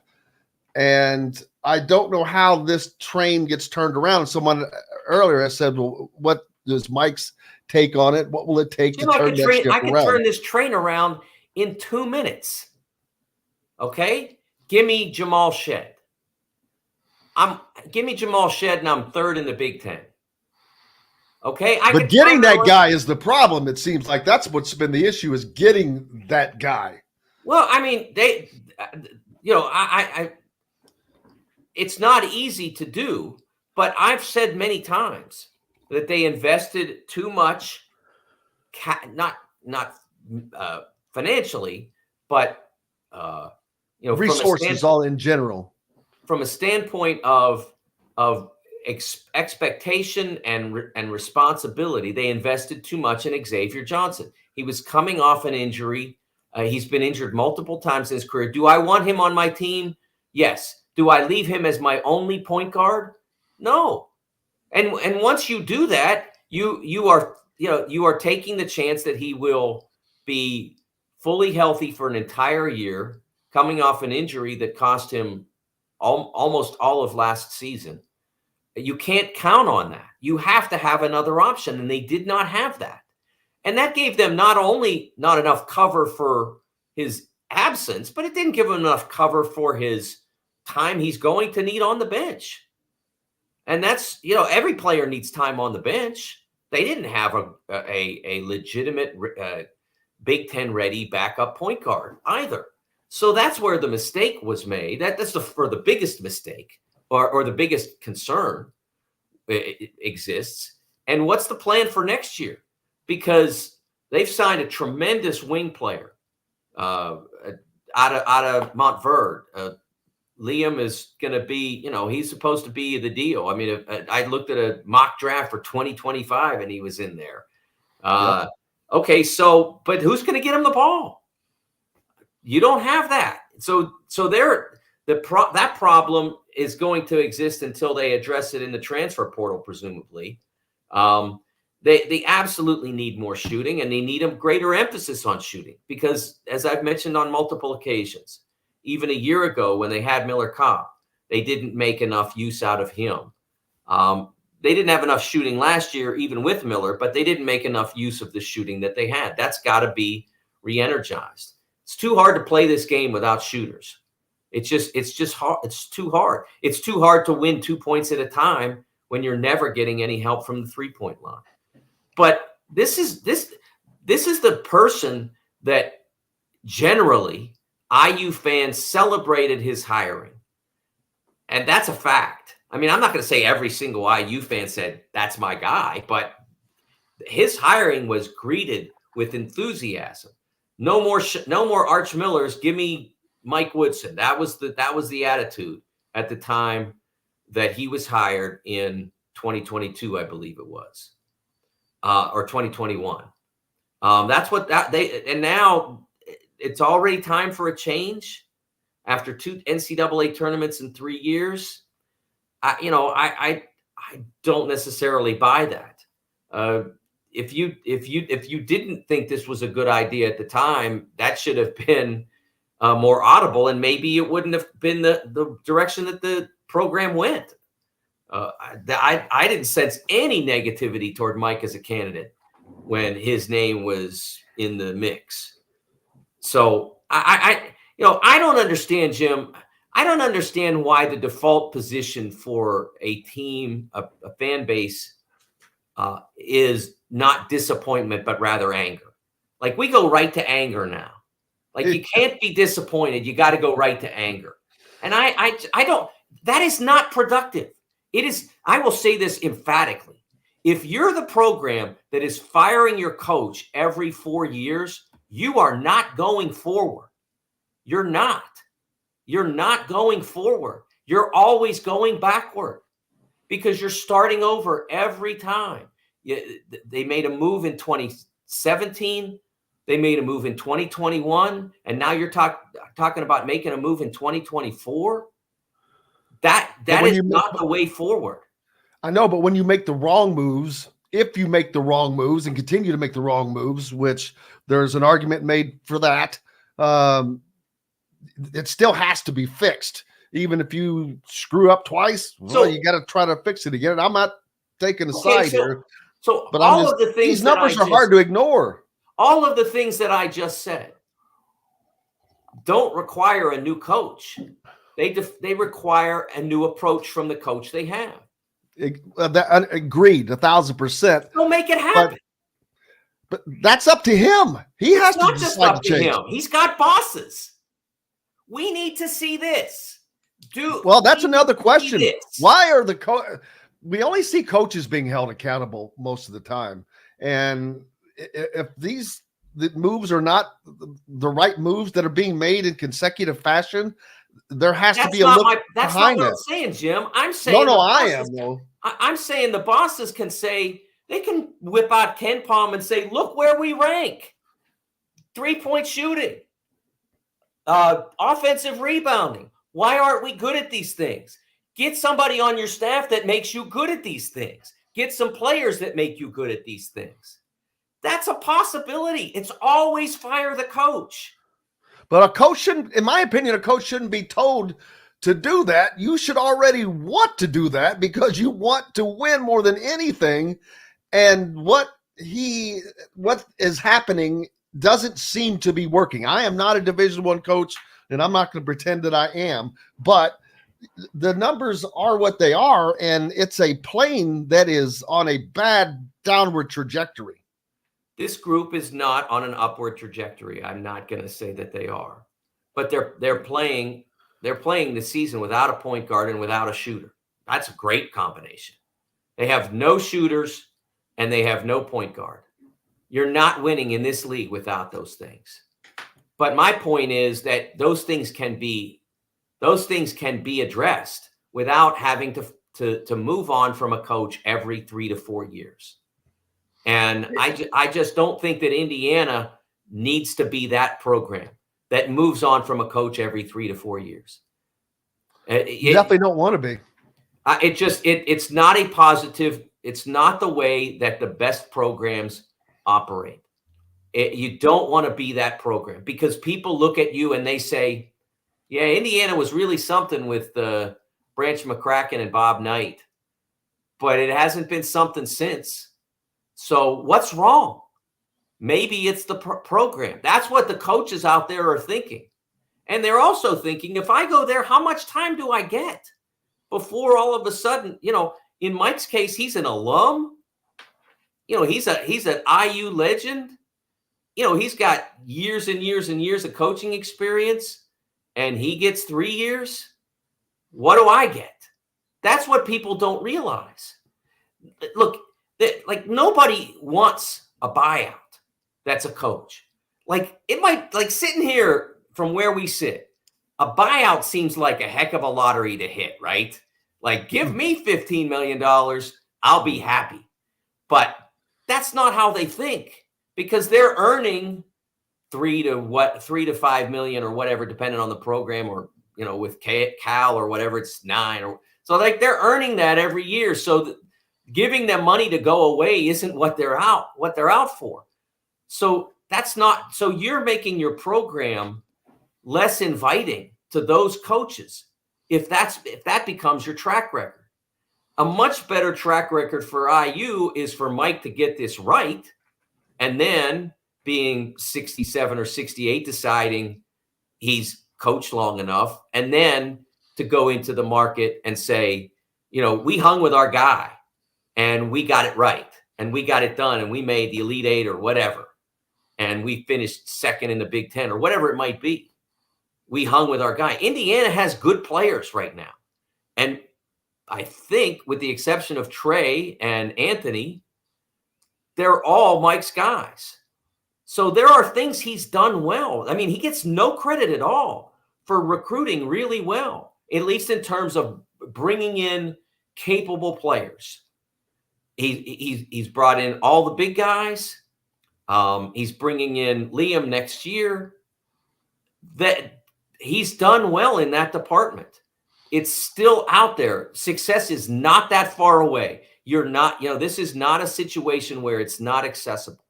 And I don't know how this train gets turned around. Someone earlier has said, well, what is Mike's take on it? What will it take to turn that ship around? I can turn this train around in 2 minutes. Okay? Give me Jamal Shed. Give me Jamal Shed, and I'm third in the Big Ten. Okay, but getting that guy is the problem. It seems like that's what's been the issue, is getting that guy. Well, I mean, it's not easy to do, but I've said many times that they invested too much, not financially, but resources all in general. From a standpoint of expectation and responsibility, they invested too much in Xavier Johnson. He was coming off an injury. He's been injured multiple times in his career. Do I want him on my team? Yes. Do I leave him as my only point guard? No. And once you do that, you are taking the chance that he will be fully healthy for an entire year, coming off an injury that cost him almost all of last season. You can't count on that. You have to have another option, and they did not have that. And that gave them not only not enough cover for his absence, but it didn't give him enough cover for his time he's going to need on the bench. And that's, every player needs time on the bench. They didn't have a legitimate Big Ten ready backup point guard either. So that's where the mistake was made. That's the biggest mistake. Or the biggest concern exists. And what's the plan for next year? Because they've signed a tremendous wing player out of Montverde. Liam is going to be, he's supposed to be the deal. I mean, I looked at a mock draft for 2025 and he was in there. Yep. Okay, but who's going to get him the ball? You don't have that. So that problem is going to exist until they address it in the transfer portal, presumably. They absolutely need more shooting, and they need a greater emphasis on shooting because, as I've mentioned on multiple occasions, even a year ago when they had Miller Kopp, they didn't make enough use out of him. They didn't have enough shooting last year, even with Miller, but they didn't make enough use of the shooting that they had. That's got to be re-energized. It's too hard to play this game without shooters. It's just hard. It's too hard. It's too hard to win 2 points at a time when you're never getting any help from the 3-point line. But this is the person that generally IU fans celebrated his hiring. And that's a fact. I mean, I'm not going to say every single IU fan said, that's my guy, but his hiring was greeted with enthusiasm. No more Arch Millers. Give me Mike Woodson. That was the attitude at the time that he was hired in 2022, I believe it was, or 2021. That's what and now it's already time for a change after 2 NCAA tournaments in 3 years. I don't necessarily buy that. If you didn't think this was a good idea at the time, that should have been more audible, and maybe it wouldn't have been the direction that the program went. I didn't sense any negativity toward Mike as a candidate when his name was in the mix. So I don't understand, Jim. I don't understand why the default position for a team, a fan base, is not disappointment, but rather anger. Like, we go right to anger now. Like, you can't be disappointed. You got to go right to anger. And I don't, that is not productive. It is, I will say this emphatically. If you're the program that is firing your coach every 4 years, you are not going forward. You're not. You're not going forward. You're always going backward because you're starting over every time. They made a move in 2017. They made a move in 2021. And now you're talking about making a move in 2024. That is not the way forward. I know, but when you make the wrong moves, if you make the wrong moves and continue to make the wrong moves, which there's an argument made for that, it still has to be fixed. Even if you screw up twice, well, you got to try to fix it again. I'm not taking a side here. But all of the things, these numbers are hard to ignore. All of the things that I just said don't require a new coach. They require a new approach from the coach they have. Agreed, 1,000%. Don't make it happen. But that's up to him. He has to decide just up to change. Him. He's got bosses. We need to see this. Well, that's another question. Why are we only see coaches being held accountable most of the time. And if the moves are not the right moves that are being made in consecutive fashion, there has to be a look that's behind not what it. I'm saying, Jim. I'm saying I'm saying the bosses can say, they can whip out Ken Palm and say, look where we rank. 3-point shooting, offensive rebounding. Why aren't we good at these things? Get somebody on your staff that makes you good at these things. Get some players that make you good at these things. That's a possibility. It's always fire the coach. But a coach shouldn't, in my opinion, a coach shouldn't be told to do that. You should already want to do that because you want to win more than anything. And what is happening doesn't seem to be working. I am not a Division I coach, and I'm not going to pretend that I am, but the numbers are what they are, and it's a plane that is on a bad downward trajectory. This group is not on an upward trajectory. I'm not going to say that they are, but they're playing the season without a point guard and without a shooter. That's a great combination. They have no shooters and they have no point guard. You're not winning in this league without those things. But my point is that those things can be addressed without having to move on from a coach every 3 to 4 years. And I just don't think that Indiana needs to be that program that moves on from a coach every 3 to 4 years. You definitely don't want to be. It's not a positive. It's not the way that the best programs operate. You don't want to be that program because people look at you and they say, yeah, Indiana was really something with Branch McCracken and Bob Knight, but it hasn't been something since. So what's wrong? Maybe it's the program. That's what the coaches out there are thinking. And they're also thinking, if I go there, how much time do I get before all of a sudden, in Mike's case, he's an alum. He's an IU legend. He's got years and years and years of coaching experience, and he gets 3 years. What do I get? That's what people don't realize. Look, nobody wants a buyout. That's a coach. It might, sitting here from where we sit, a buyout seems like a heck of a lottery to hit, right? Give me $15 million, I'll be happy. But that's not how they think because they're earning 3 to 5 million or whatever, depending on the program, or, with Cal or whatever, it's 9 so they're earning that every year. So giving them money to go away isn't what they're out for. So that's not, so you're making your program less inviting to those coaches if that becomes your track record. A much better track record for IU is for Mike to get this right, and then being 67 or 68, deciding he's coached long enough, and then to go into the market and say, we hung with our guy and we got it right and we got it done and we made the Elite Eight or whatever, and we finished second in the Big Ten or whatever it might be. We hung with our guy. Indiana has good players right now. And I think, with the exception of Trey and Anthony, they're all Mike's guys. So there are things he's done well. I mean, he gets no credit at all for recruiting really well, at least in terms of bringing in capable players. He's brought in all the big guys. He's bringing in Liam next year. That he's done well in that department. It's still out there. Success is not that far away. This is not a situation where it's not accessible.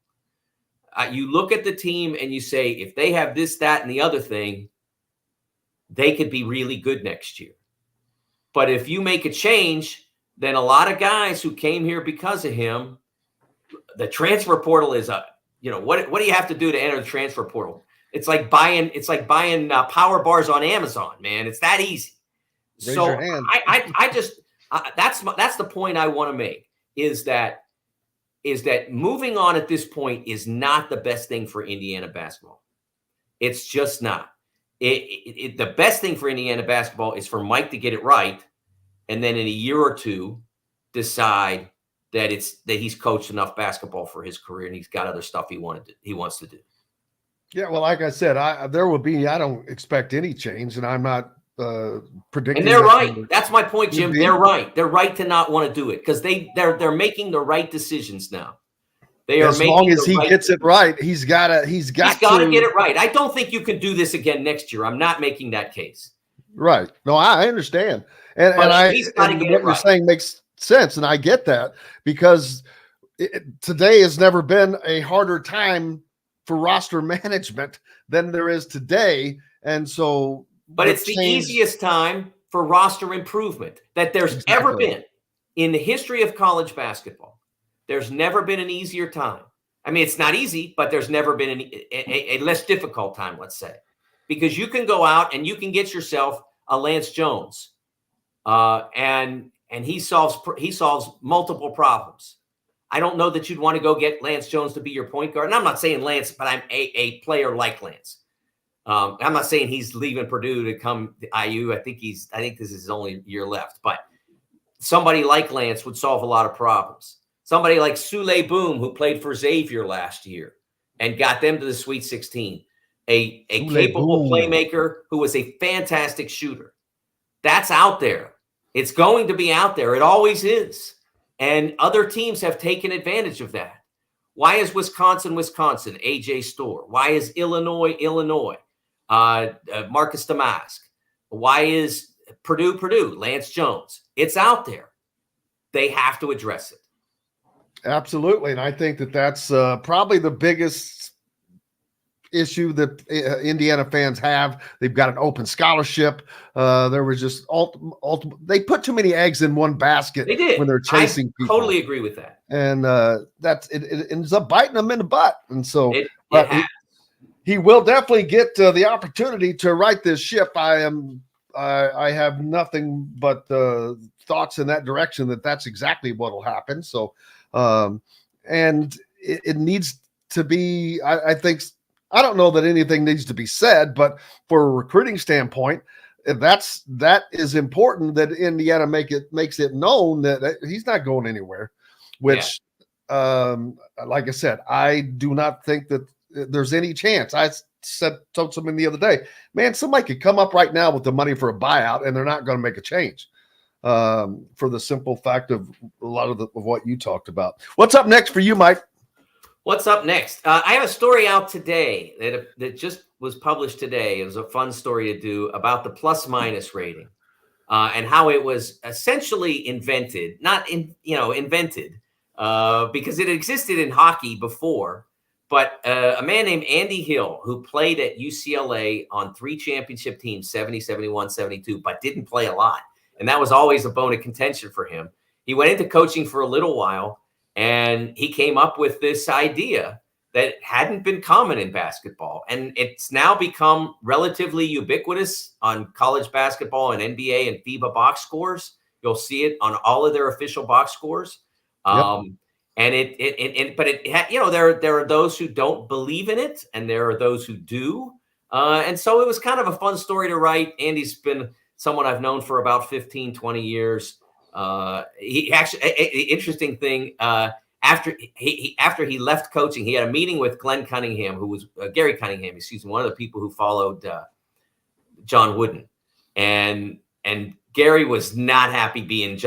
You look at the team and you say, if they have this, that, and the other thing, they could be really good next year. But if you make a change, then a lot of guys who came here because of him, the transfer portal is what do you have to do to enter the transfer portal? It's like buying power bars on Amazon, man. It's that easy. Raise so your hand. That's the point I want to make, is that moving on at this point is not the best thing for Indiana basketball. It's just not. The best thing for Indiana basketball is for Mike to get it right, and then in a year or two decide that he's coached enough basketball for his career and he's got other stuff he wants to do. Yeah, well, like I said, I don't expect any change, and I'm not predicting. And they're right. That's my point, Jim. They're right. They're right to not want to do it because they're making the right decisions now. As long as he gets it right, he's got to get it right. I don't think you can do this again next year. I'm not making that case. Right. No, I understand. And what you're saying makes sense, and I get that, because today has never been a harder time for roster management than there is today. And so, but it's the easiest time for roster improvement that there's ever been in the history of college basketball. There's never been an easier time. I mean, it's not easy, but there's never been a less difficult time, let's say, because you can go out and you can get yourself a Lance Jones, and he solves multiple problems. I don't know that you'd want to go get Lance Jones to be your point guard. And I'm not saying Lance, but I'm a player like Lance. I'm not saying he's leaving Purdue to come to IU. I think this is his only year left. But somebody like Lance would solve a lot of problems. Somebody like Sule Boom, who played for Xavier last year and got them to the Sweet 16. A capable playmaker who was a fantastic shooter. That's out there. It's going to be out there. It always is. And other teams have taken advantage of that. Why is Wisconsin? A.J. Storr. Why is Illinois? Marcus Damask. Why is Purdue? Lance Jones. It's out there. They have to address it. Absolutely. And I think that's probably the biggest issue that Indiana fans have. They've got an open scholarship. There was just they put too many eggs in one basket. They did. When they're chasing people. Totally agree with that. And it ends up biting them in the butt. And so he will definitely get the opportunity to right this ship. I have nothing but thoughts in that direction that's exactly what will happen. So and it needs to be, I think, I don't know that anything needs to be said, but for a recruiting standpoint, that is important that Indiana makes it known that he's not going anywhere, which, like I said, I do not think that there's any chance. I told someone the other day, man, somebody could come up right now with the money for a buyout and they're not going to make a change, for the simple fact of a lot of what you talked about. What's up next for you, Mike? What's up next? I have a story out today that just was published today. It was a fun story to do about the plus-minus rating and how it was essentially invented, because it existed in hockey before, But a man named Andy Hill, who played at UCLA on 3 championship teams, 70, 71, 72, but didn't play a lot. And that was always a bone of contention for him. He went into coaching for a little while, and he came up with this idea that hadn't been common in basketball. And it's now become relatively ubiquitous on college basketball and NBA and FIBA box scores. You'll see it on all of their official box scores. Yep. And there are those who don't believe in it, and there are those who do. And so it was kind of a fun story to write. Andy's been someone I've known for about 15, 20 years. He actually, interesting thing, after he left coaching, he had a meeting with Gary Cunningham, one of the people who followed John Wooden. And Gary was not happy being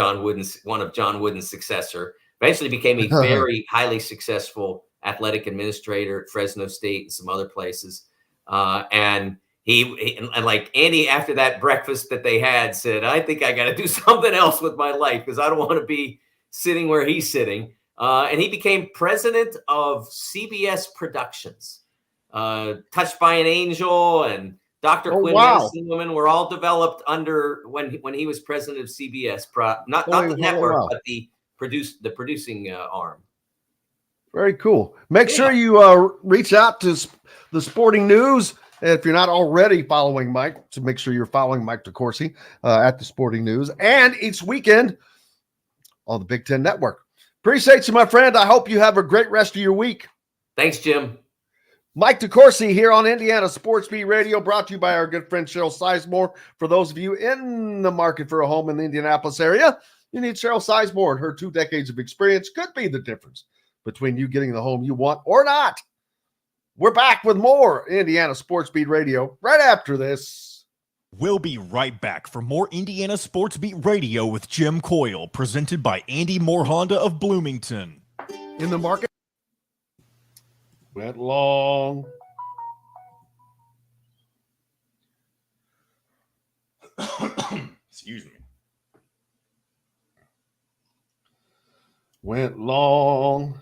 one of John Wooden's successor. Eventually became a very highly successful athletic administrator at Fresno State and some other places. And like Andy, after that breakfast that they had, said, I think I got to do something else with my life because I don't want to be sitting where he's sitting. And he became president of CBS Productions. Touched by an Angel and Dr. Quinn Medicine Woman were all developed under when he was president of CBS. Not the network, but the producing arm. Very cool. Make sure you reach out to the Sporting News. If you're not already following Mike, so make sure you're following Mike DeCourcy at the Sporting News and each weekend on the Big Ten Network. Appreciate you, my friend. I hope you have a great rest of your week. Thanks, Jim. Mike DeCourcy here on Indiana Sports Beat Radio, brought to you by our good friend Cheryl Sizemore. For those of you in the market for a home in the Indianapolis area, you need Cheryl Sizemore, and her 2 decades of experience could be the difference between you getting the home you want or not. We're back with more Indiana Sports Beat Radio right after this. We'll be right back for more Indiana Sports Beat Radio with Jim Coyle, presented by Andy Moore Honda of Bloomington. In the market. Went long. Excuse me. Went long.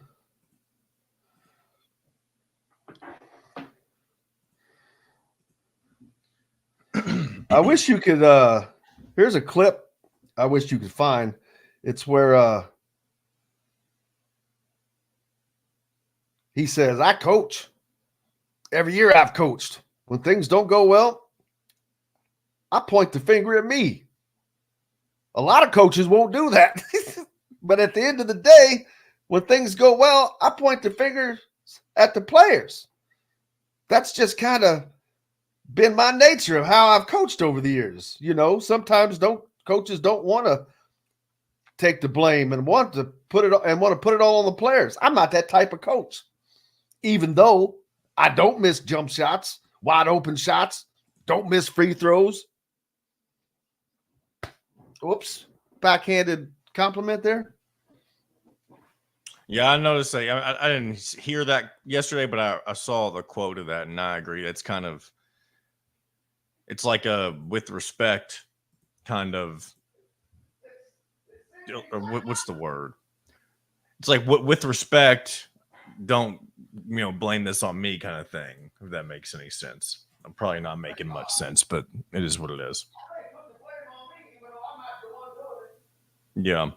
I wish you could here's a clip I wish you could find. It's where he says, I coach. Every year I've coached. When things don't go well, I point the finger at me. A lot of coaches won't do that. But at the end of the day, when things go well, I point the fingers at the players. That's just kind of been my nature of how I've coached over the years. You know, sometimes coaches don't want to take the blame and want to put it all on the players. I'm not that type of coach. Even though I don't miss jump shots, wide open shots, don't miss free throws. Whoops, backhanded compliment there. Yeah, I noticed that. I didn't hear that yesterday, but I saw the quote of that, and I agree. It's kind of, it's like a with respect kind of, or what's the word? It's like with respect, don't blame this on me kind of thing, if that makes any sense. I'm probably not making much sense, but it is what it is. Yeah.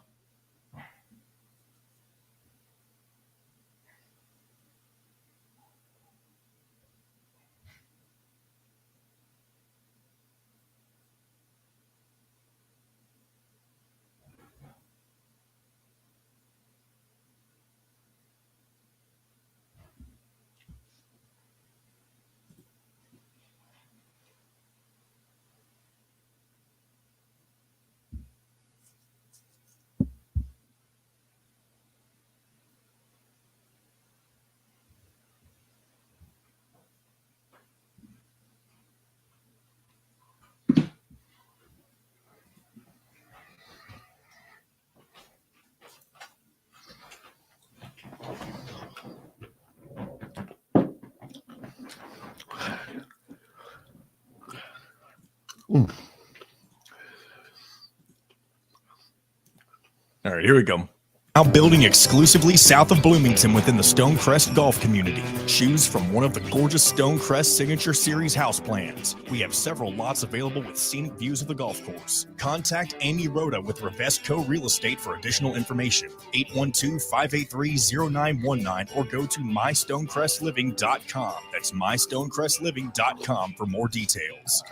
All right, here we go. Now building exclusively south of Bloomington within the Stonecrest Golf community. Choose from one of the gorgeous Stonecrest Signature Series house plans. We have several lots available with scenic views of the golf course. Contact Amy Rhoda with Revesco Real Estate for additional information. 812-583-0919 or go to mystonecrestliving.com. That's mystonecrestliving.com for more details.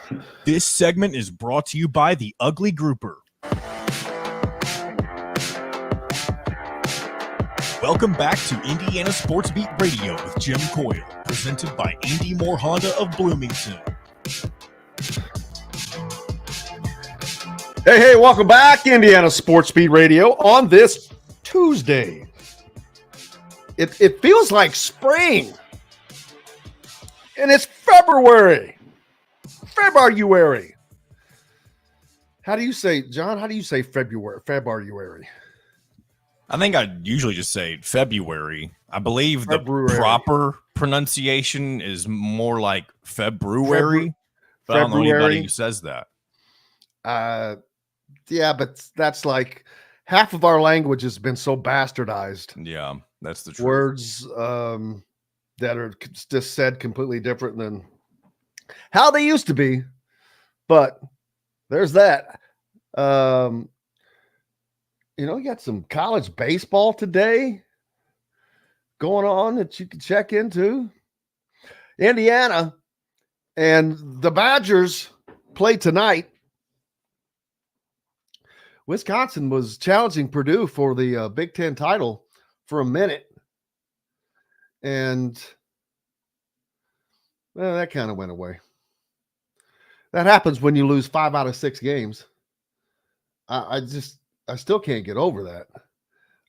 This segment is brought to you by the Ugly Grouper. Welcome back to Indiana Sports Beat Radio with Jim Coyle, presented by Andy Moore Honda of Bloomington. Hey, welcome back, Indiana Sports Beat Radio on this Tuesday. It feels like spring, and it's February. February. How do you say, John? How do you say February? February. I think I usually just say February. I believe February. The proper pronunciation is more like February. But I don't know anybody who says that. Yeah, but that's like half of our language has been so bastardized. Yeah, that's the truth. Words that are just said completely different than how they used to be. But there's that. You got some college baseball today going on that you can check into. Indiana and the Badgers play tonight. Wisconsin was challenging Purdue for the Big Ten title for a minute. And that kind of went away. That happens when you lose 5 out of 6 games. I still can't get over that.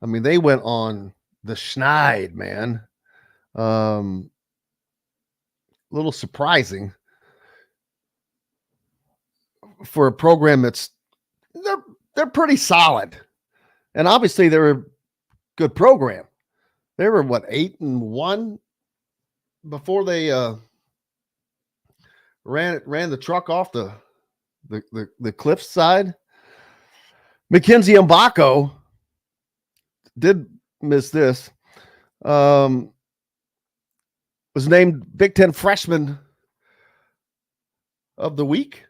I mean, they went on the schneid, man. A little surprising for a program they're pretty solid. And obviously they're a good program. They were 8-1 before they ran the truck off the cliff side. Mackenzie Mbako did miss this. Was named Big Ten Freshman of the Week.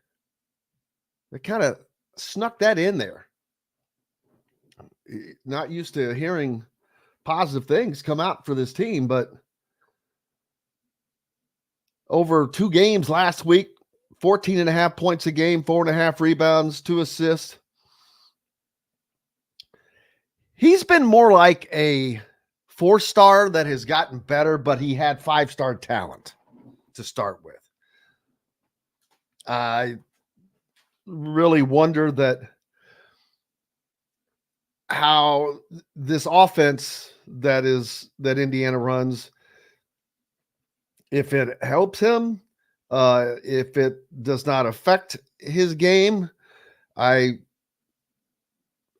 They kind of snuck that in there. Not used to hearing positive things come out for this team, but over 2 games last week, 14.5 points a game, 4.5 rebounds, 2 assists. He's been more like a 4-star that has gotten better, but he had 5-star talent to start with. I really wonder how this offense that Indiana runs, if it helps him, if it does not affect his game,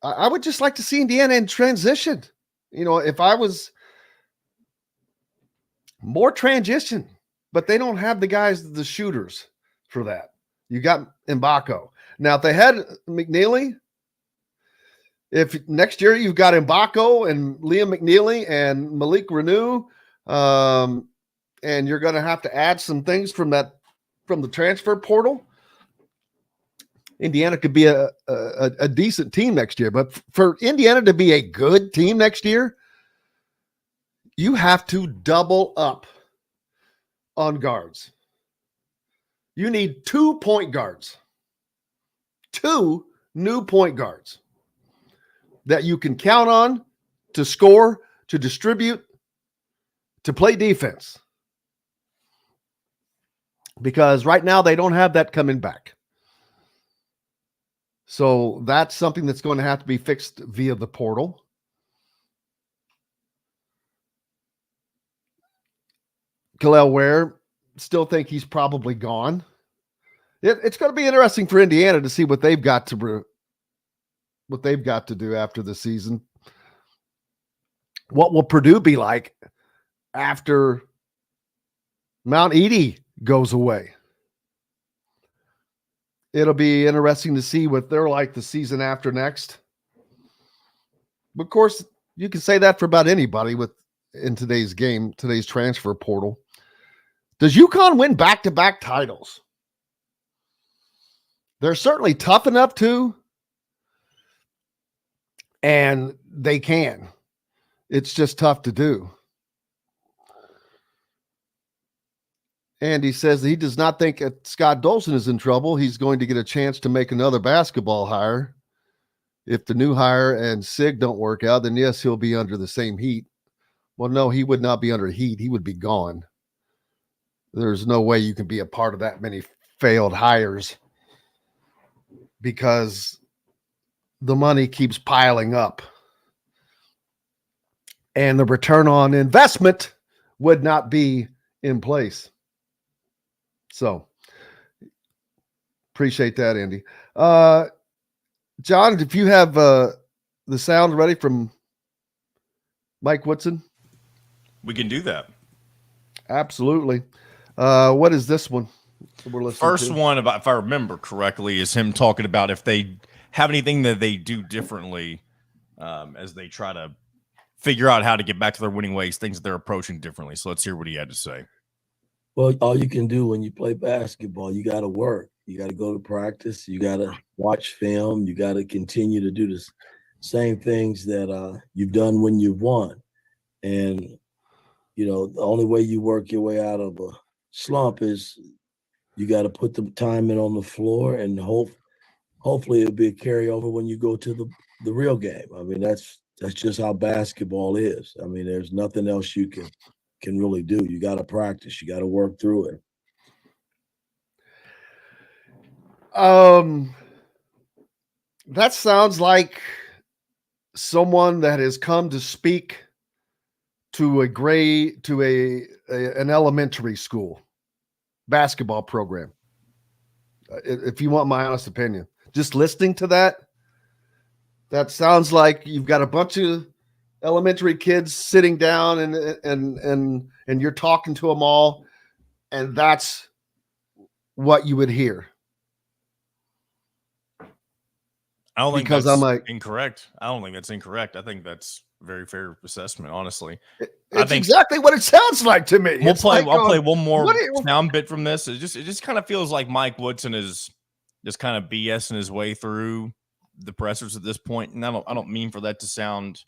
I would just like to see Indiana in transition. If I was more transition, but they don't have the guys, the shooters for that. You got Mbako. Now, if they had McNeely, if next year you've got Mbako and Liam McNeely and Malik Renew, and you're going to have to add some things from the transfer portal, Indiana could be a decent team next year. But for Indiana to be a good team next year, you have to double up on guards. You need 2 point guards, 2 new point guards that you can count on to score, to distribute, to play defense. Because right now they don't have that coming back. So that's something that's going to have to be fixed via the portal. Khalil Ware, still think he's probably gone. It's going to be interesting for Indiana to see what they've got to do after the season. What will Purdue be like after Mount Edie goes away? It'll be interesting to see what they're like the season after next. But of course, You can say that for about anybody in today's game, today's transfer portal. Does UConn win back-to-back titles? They're certainly tough enough to, and they can. It's just tough to do. And he says that he does not think that Scott Dolson is in trouble. He's going to get a chance to make another basketball hire. If the new hire and SIG don't work out, then yes, he'll be under the same heat. Well, no, he would not be under heat. He would be gone. There's no way you can be a part of that many failed hires because the money keeps piling up. And the return on investment would not be in place. So, appreciate that, Andy. John, if you have the sound ready from Mike Woodson. We can do that. Absolutely. What is this one we're listening First to? one, if I remember correctly, is him talking about if they have anything that they do differently as they try to figure out how to get back to their winning ways, things that they're approaching differently. So let's hear what he had to say. Well, all you can do when you play basketball, you got to work. You got to go to practice. You got to watch film. You got to continue to do the same things that you've done when you've won. And, you know, the only way you work your way out of a slump is you got to put the time in on the floor, and hopefully it'll be a carryover when you go to the real game. I mean, that's just how basketball is. I mean, there's nothing else you can really do. You got to practice. You got to work through it. That sounds like someone that has come to speak to an elementary school basketball program. If you want my honest opinion, just listening to that sounds like you've got a bunch of elementary kids sitting down and you're talking to them all, and that's what you would hear. I don't think because that's I'm like incorrect. I don't think that's incorrect. I think that's a very fair assessment, honestly. It's exactly what it sounds like to me. I'll play one more sound bit from this. It just kind of feels like Mike Woodson is just kind of BSing his way through the pressers at this point. And I don't mean for that to sound,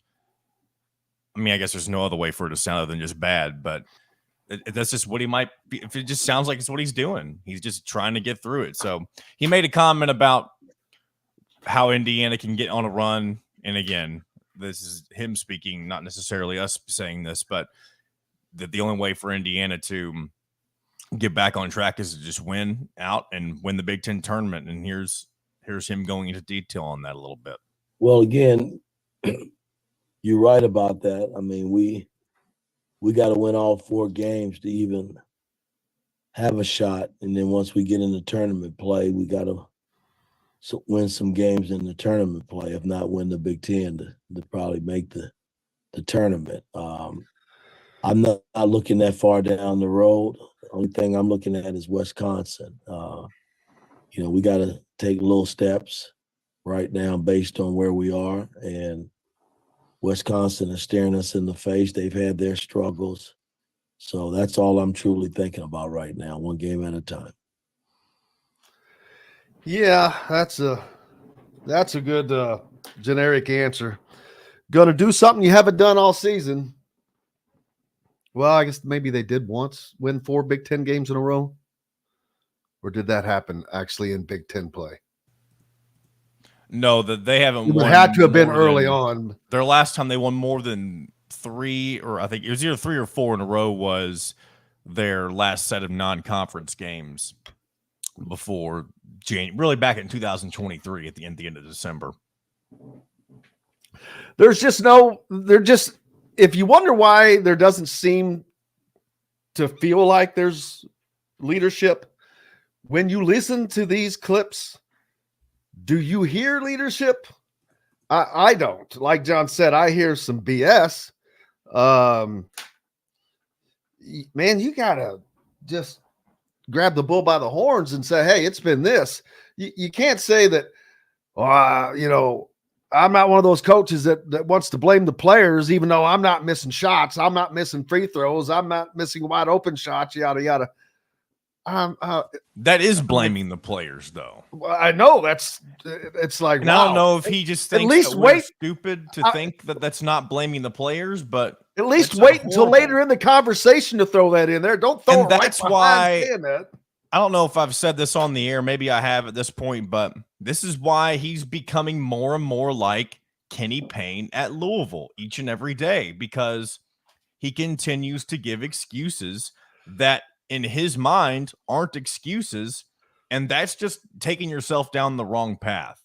I mean, I guess there's no other way for it to sound other than just bad, but that's just what he might be. If it just sounds like it's what he's doing, he's just trying to get through it. So he made a comment about how Indiana can get on a run. And again, this is him speaking, not necessarily us saying this, but that the only way for Indiana to get back on track is to just win out and win the Big Ten tournament. And here's him going into detail on that a little bit. Well, again, you're right about that. I mean, we got to win all 4 games to even have a shot. And then once we get into tournament play, we got to win some games in the tournament play, if not win the Big Ten to probably make the tournament. I'm not looking that far down the road. The only thing I'm looking at is Wisconsin. You know, we got to take little steps right now based on where we are. And Wisconsin is staring us in the face. They've had their struggles. So that's all I'm truly thinking about right now, one game at a time. Yeah, that's a good generic answer. Going to do something you haven't done all season. Well, I guess maybe they did once win 4 Big Ten games in a row. Or did that happen actually in Big Ten play? No, that they haven't It won. had to have been early on. Their last time they won more than 3, or I think it was either 3 or 4 in a row, was their last set of non-conference games before January, really back in 2023 at the end of December. If you wonder why there doesn't seem to feel like there's leadership, when you listen to these clips, do you hear leadership? I don't. Like John said, I hear some BS. Man, you got to just grab the bull by the horns and say, hey, it's been this. You can't say that, you know, I'm not one of those coaches that wants to blame the players, even though I'm not missing shots. I'm not missing free throws. I'm not missing wide open shots, yada, yada. That is blaming the players, though. I know it's like, and wow. I don't know if he just thinks at least that we're stupid to think that that's not blaming the players, but at least wait until later in the conversation to throw that in there. Don't throw it right behind saying that. I don't know if I've said this on the air. Maybe I have at this point, but this is why he's becoming more and more like Kenny Payne at Louisville each and every day, because he continues to give excuses that in his mind aren't excuses. And that's just taking yourself down the wrong path.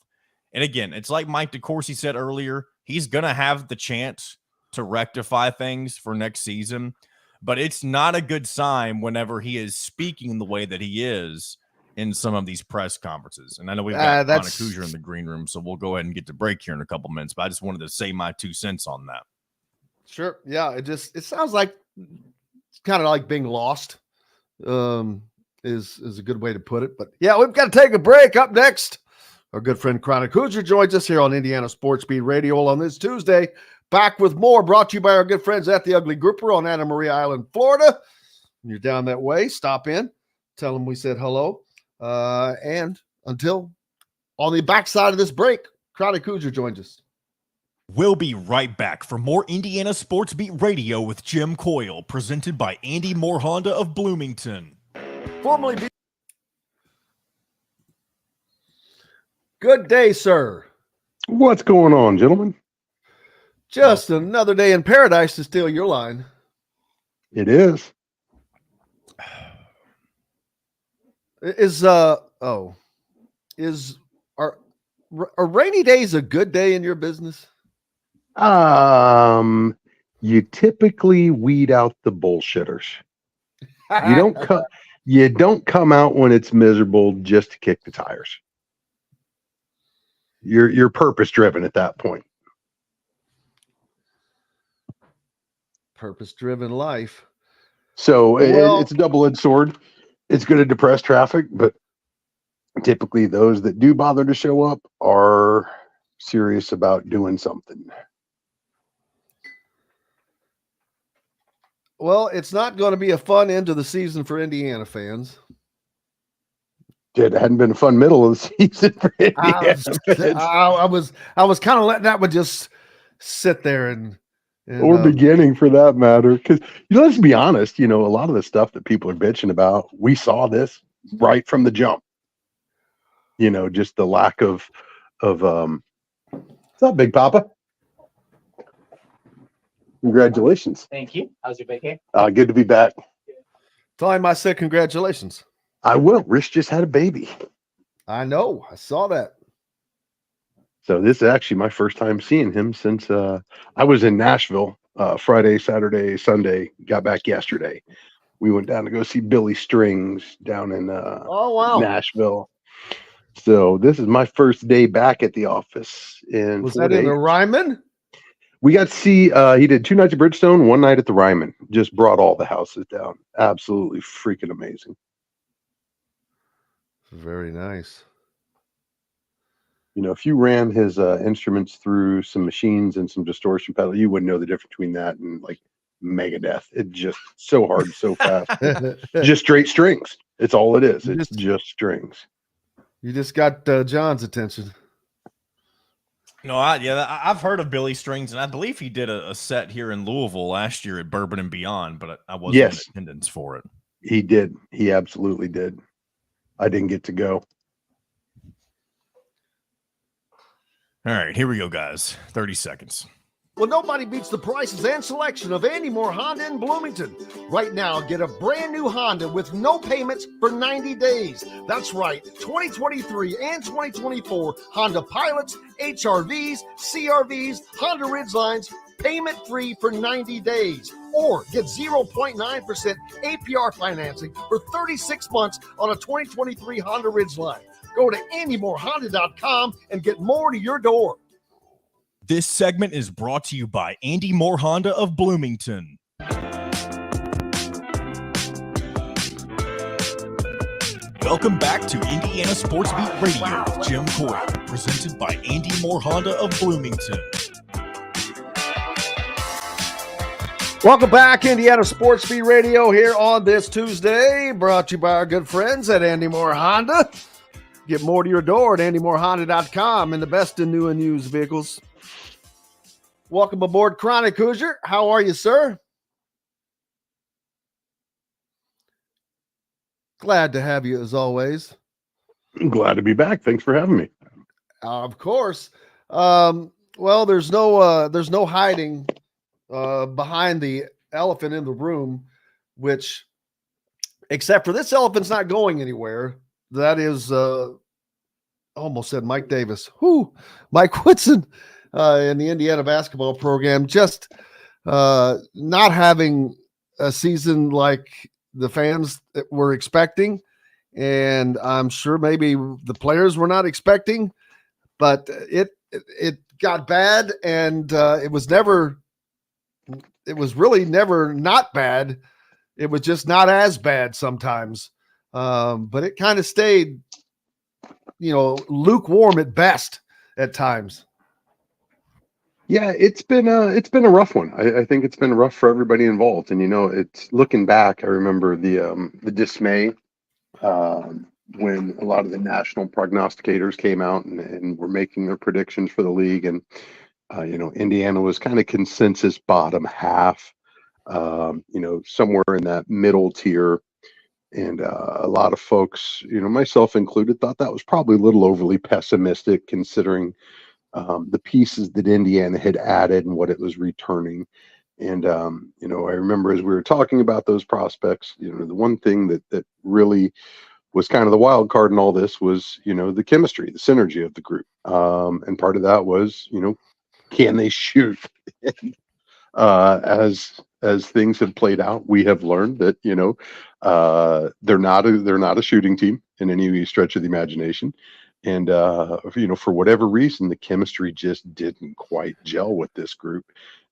And again, it's like Mike DeCourcy said earlier, he's going to have the chance to rectify things for next season. But it's not a good sign whenever he is speaking the way that he is in some of these press conferences. And I know we've got Hoosier in the green room, so we'll go ahead and get to break here in a couple minutes. But I just wanted to say my 2 cents on that. Sure. Yeah, it sounds like it's kind of like being lost is a good way to put it. But, yeah, we've got to take a break. Up next, our good friend Chronic Hoosier joins us here on Indiana Sports Beat Radio on this Tuesday. Back with more, brought to you by our good friends at the Ugly Grouper on Anna Maria Island, Florida. When you're down that way, stop in, tell them we said hello. And until on the backside of this break, Chronic Hoosier joins us. We'll be right back for more Indiana Sports Beat Radio with Jim Coyle, presented by Andy Moore Honda of Bloomington. Formerly Good day, sir. What's going on, gentlemen? Just another day in paradise to steal your line. It is. Are rainy days a good day in your business? You typically weed out the bullshitters. You don't come out when it's miserable just to kick the tires. You're purpose driven at that point. Purpose-driven life. So it's a double-edged sword. It's going to depress traffic, but typically those that do bother to show up are serious about doing something. Well, it's not going to be a fun end to the season for Indiana fans. It hadn't been a fun middle of the season for Indiana. I was kind of letting that one just sit there and or beginning for that matter, because let's be honest, a lot of the stuff that people are bitching about, we saw this right from the jump. Just the lack of what's up, Big Papa? Congratulations. Thank you. How's your vacation? Good to be back. Tell him I said congratulations. I will. Rich just had a baby. I know. I saw that. So this is actually my first time seeing him since I was in Nashville Friday, Saturday, Sunday. Got back yesterday. We went down to go see Billy Strings down in Nashville. So this is my first day back at the office. Was that in the Ryman? We got to see, he did 2 nights at Bridgestone, 1 night at the Ryman. Just brought all the houses down. Absolutely freaking amazing. Very nice. If you ran his instruments through some machines and some distortion pedal, you wouldn't know the difference between that and like Megadeth. It's just so hard and so fast. Just straight strings. It's all it is. It's just strings. You just got John's attention. No, I've heard of Billy Strings, and I believe he did a set here in Louisville last year at Bourbon and Beyond, but I wasn't in attendance for it. He did. He absolutely did. I didn't get to go. All right, here we go, guys. 30 seconds. Well, nobody beats the prices and selection of Andy Moore Honda in Bloomington. Right now, get a brand new Honda with no payments for 90 days. That's right, 2023 and 2024 Honda Pilots, HRVs, CRVs, Honda Ridgelines, payment-free for 90 days. Or get 0.9% APR financing for 36 months on a 2023 Honda Ridgeline. Go to AndyMooreHonda.com and get more to your door. This segment is brought to you by Andy Moore Honda of Bloomington. Welcome back to Indiana Sports Beat Radio with Jim Coyle. presented by Andy Moore Honda of Bloomington. Welcome back, Indiana Sports Speed Radio here on this Tuesday, brought to you by our good friends at Andy Moore Honda. Get more to your door at andymoorehonda.com and the best in new and used vehicles. Welcome aboard, Chronic Hoosier. How are you, sir? Glad to have you as always. I'm glad to be back. Thanks for having me. Of course. Well, there's no hiding behind the elephant in the room, which, except for this elephant's not going anywhere. That is, almost said Mike Davis. Mike Whitson in the Indiana basketball program, just not having a season like the fans were expecting. And I'm sure maybe the players were not expecting, but it got bad, and it was really never not bad. It was just not as bad sometimes. But it kind of stayed, lukewarm at best at times. Yeah, it's been a rough one. I think it's been rough for everybody involved. And it's looking back. I remember the dismay when a lot of the national prognosticators came out and were making their predictions for the league, and Indiana was kind of consensus bottom half, somewhere in that middle tier. And a lot of folks, myself included, thought that was probably a little overly pessimistic considering the pieces that Indiana had added and what it was returning. And, I remember as we were talking about those prospects, the one thing that really was kind of the wild card in all this was, the chemistry, the synergy of the group. And part of that was, can they shoot? As things have played out, we have learned that, they're not a shooting team in any stretch of the imagination. And, for whatever reason, the chemistry just didn't quite gel with this group.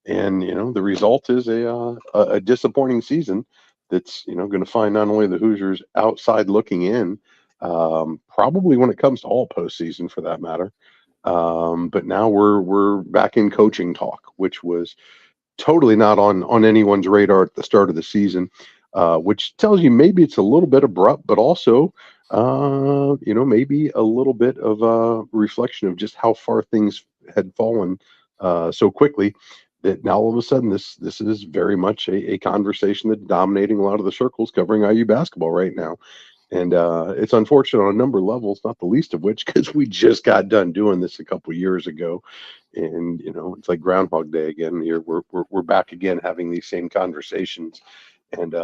And, the result is a disappointing season that's, going to find not only the Hoosiers outside looking in, probably when it comes to all postseason for that matter. But now we're back in coaching talk, which was totally not on anyone's radar at the start of the season, which tells you maybe it's a little bit abrupt, but also maybe a little bit of a reflection of just how far things had fallen so quickly that now all of a sudden this is very much a conversation that's dominating a lot of the circles covering IU basketball right now. And it's unfortunate on a number of levels, not the least of which because we just got done doing this a couple of years ago. And, it's like Groundhog Day again. Here we're back again having these same conversations. And,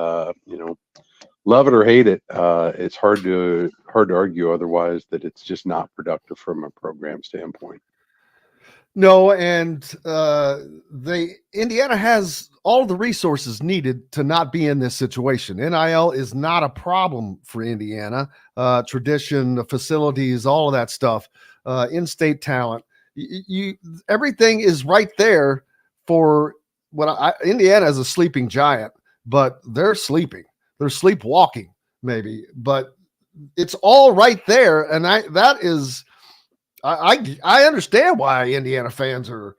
love it or hate it, it's hard to argue otherwise that it's just not productive from a program standpoint. No, and Indiana has all the resources needed to not be in this situation. NIL is not a problem for Indiana. Tradition, the facilities, all of that stuff, in-state talent. Everything is right there for Indiana is a sleeping giant, but they're sleeping. They're sleepwalking, maybe, but it's all right there. And I understand why Indiana fans are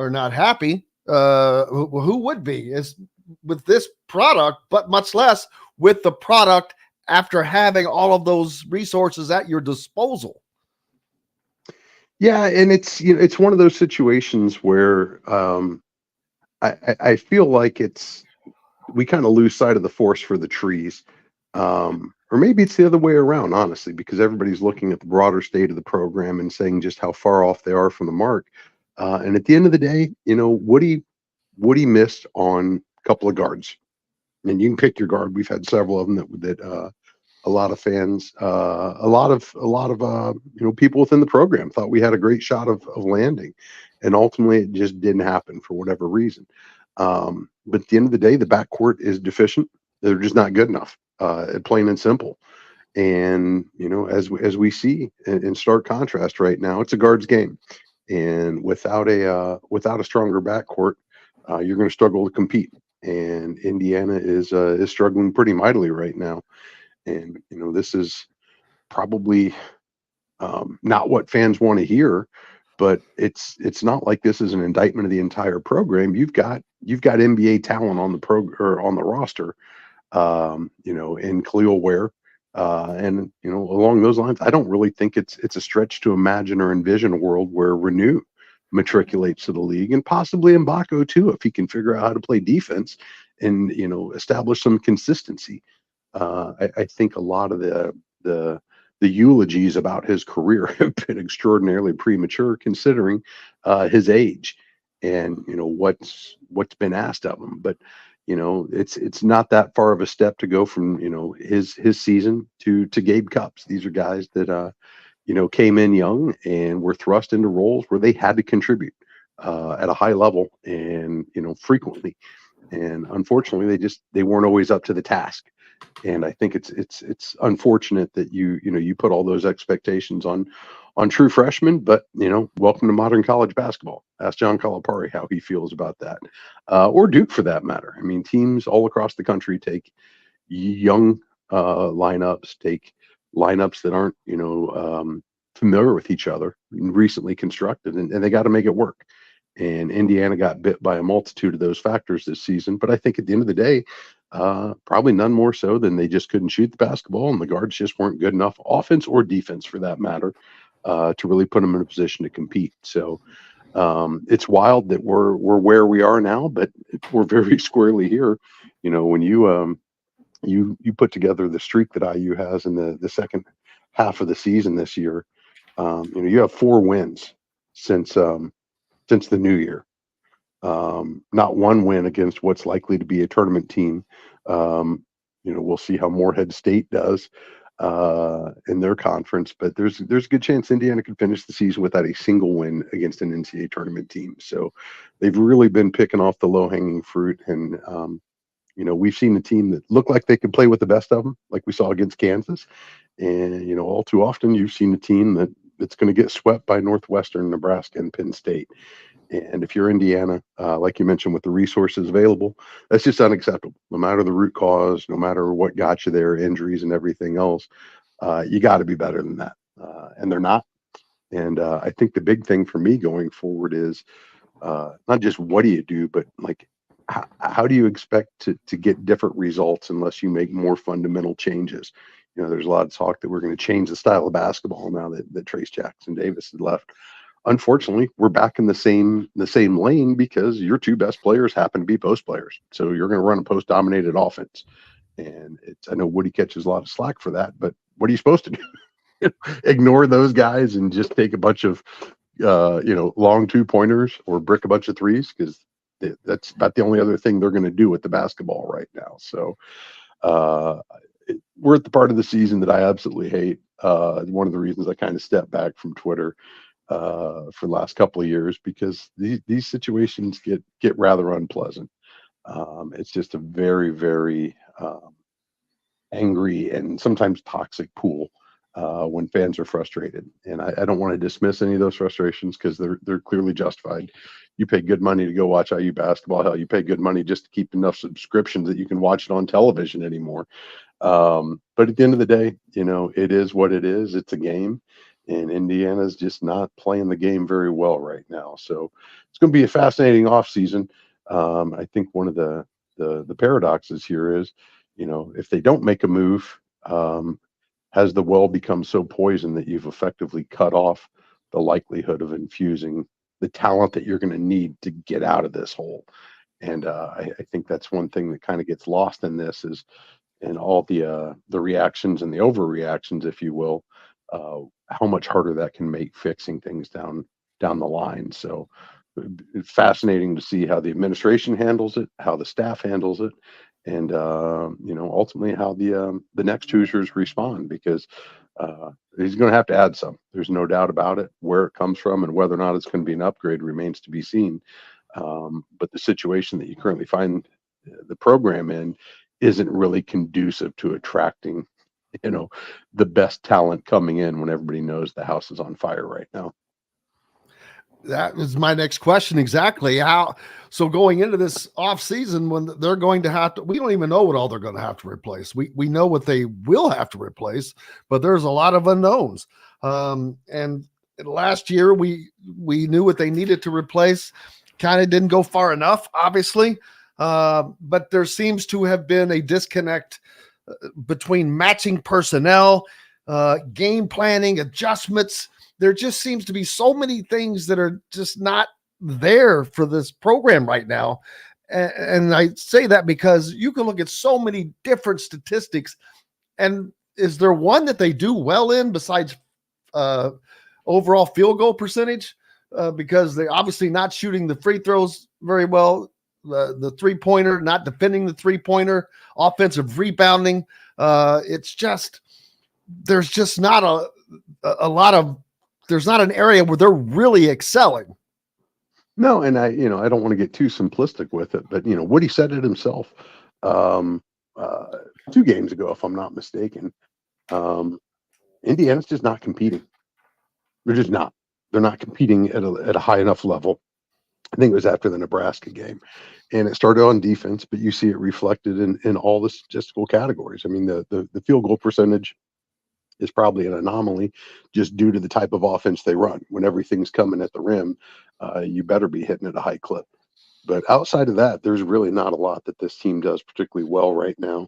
not happy. Who would be is with this product, but much less with the product after having all of those resources at your disposal. Yeah, and it's one of those situations where I feel like we kind of lose sight of the forest for the trees. Or maybe it's the other way around, honestly, because everybody's looking at the broader state of the program and saying just how far off they are from the mark. And at the end of the day, Woody missed on a couple of guards. And you can pick your guard. We've had several of them that a lot of fans, a lot of people within the program thought we had a great shot of landing, and ultimately it just didn't happen for whatever reason. But at the end of the day, the backcourt is deficient. They're just not good enough, plain and simple. And as we see in stark contrast right now, it's a guards game, and without a stronger backcourt, you're going to struggle to compete. And Indiana is struggling pretty mightily right now. And this is probably not what fans want to hear, but it's not like this is an indictment of the entire program. You've got NBA talent on the or on the roster, in Khalil Ware. And along those lines, I don't really think it's a stretch to imagine or envision a world where Renew matriculates to the league, and possibly Mbako too, if he can figure out how to play defense and establish some consistency. I think a lot of the eulogies about his career have been extraordinarily premature, considering his age and what's been asked of him. But it's not that far of a step to go from his season to Gabe Cupps. These are guys that came in young and were thrust into roles where they had to contribute at a high level and frequently. And unfortunately, they weren't always up to the task. And I think it's unfortunate that you put all those expectations on true freshmen. But welcome to modern college basketball. Ask John Calipari how he feels about that, or Duke for that matter. I mean, teams all across the country take young lineups, take lineups that aren't familiar with each other, recently constructed, and they got to make it work. And Indiana got bit by a multitude of those factors this season. But I think at the end of the day, probably none more so than they just couldn't shoot the basketball, and the guards just weren't good enough, offense or defense for that matter, to really put them in a position to compete. So it's wild that we're where we are now, but we're very squarely here. When you put together the streak that IU has in the second half of the season this year, you have 4 wins since the new year. Not one win against what's likely to be a tournament team. We'll see how Morehead State does in their conference, but there's a good chance Indiana could finish the season without a single win against an NCAA tournament team. So they've really been picking off the low-hanging fruit. And we've seen a team that looked like they could play with the best of them, like we saw against Kansas. And all too often you've seen a team that's going to get swept by Northwestern, Nebraska, and Penn State. And if you're Indiana, like you mentioned, with the resources available, that's just unacceptable. No matter the root cause, no matter what got you there, injuries and everything else, you got to be better than that. And they're not. And I think the big thing for me going forward is not just what do you do, but like how do you expect to get different results unless you make more fundamental changes? There's a lot of talk that we're going to change the style of basketball now that Trace Jackson Davis had left. Unfortunately, we're back in the same lane because your 2 best players happen to be post players. So you're going to run a post-dominated offense. And I know Woody catches a lot of slack for that, but what are you supposed to do? Ignore those guys and just take a bunch of long 2-pointers or brick a bunch of threes, because that's about the only other thing they're going to do with the basketball right now. So we're at the part of the season that I absolutely hate. One of the reasons I kind of stepped back from Twitter for the last couple of years, because these situations get rather unpleasant. It's just a very, very angry and sometimes toxic pool when fans are frustrated. And I don't want to dismiss any of those frustrations, because they're clearly justified. You pay good money to go watch IU basketball. Hell, you pay good money just to keep enough subscriptions that you can watch it on television anymore. But at the end of the day, it is what it is. It's a game. And Indiana's just not playing the game very well right now. So it's going to be a fascinating offseason. I think one of the paradoxes here is, if they don't make a move, has the well become so poisoned that you've effectively cut off the likelihood of infusing the talent that you're going to need to get out of this hole? And I think that's one thing that kind of gets lost in this, is in all the reactions and the overreactions, if you will, how much harder that can make fixing things down the line. So it's fascinating to see how the administration handles it, how the staff handles it, and ultimately how the next Hoosiers respond, because he's going to add some. There's no doubt about it. Where it comes from and whether or not it's going to be an upgrade remains to be seen. But the situation that you currently find the program in isn't really conducive to attracting the best talent coming in when everybody knows the house is on fire right now. That is my next question. Exactly. So going into this off season, when they're going to have to, we don't even know what all they're going to have to replace. We know what they will have to replace, but there's a lot of unknowns. And last year we knew what they needed to replace. Kind of didn't go far enough, obviously. But there seems to have been a disconnect between matching personnel, game planning, adjustments. There just seems to be so many things that are just not there for this program right now. And I say that because you can look at so many different statistics. And is there one that they do well in besides overall field goal percentage? Because they're obviously not shooting the free throws very well. The three-pointer, not defending the three-pointer, offensive rebounding. It's just, there's just not a lot of, there's not an area where they're really excelling. No, and I don't want to get too simplistic with it, but Woody said it himself 2 games ago, if I'm not mistaken. Indiana's just not competing. They're just not. They're not competing at a high enough level. I think it was after the Nebraska game, and it started on defense, but you see it reflected in all the statistical categories. I mean, the field goal percentage is probably an anomaly just due to the type of offense they run. When everything's coming at the rim, you better be hitting at a high clip. But outside of that, there's really not a lot that this team does particularly well right now,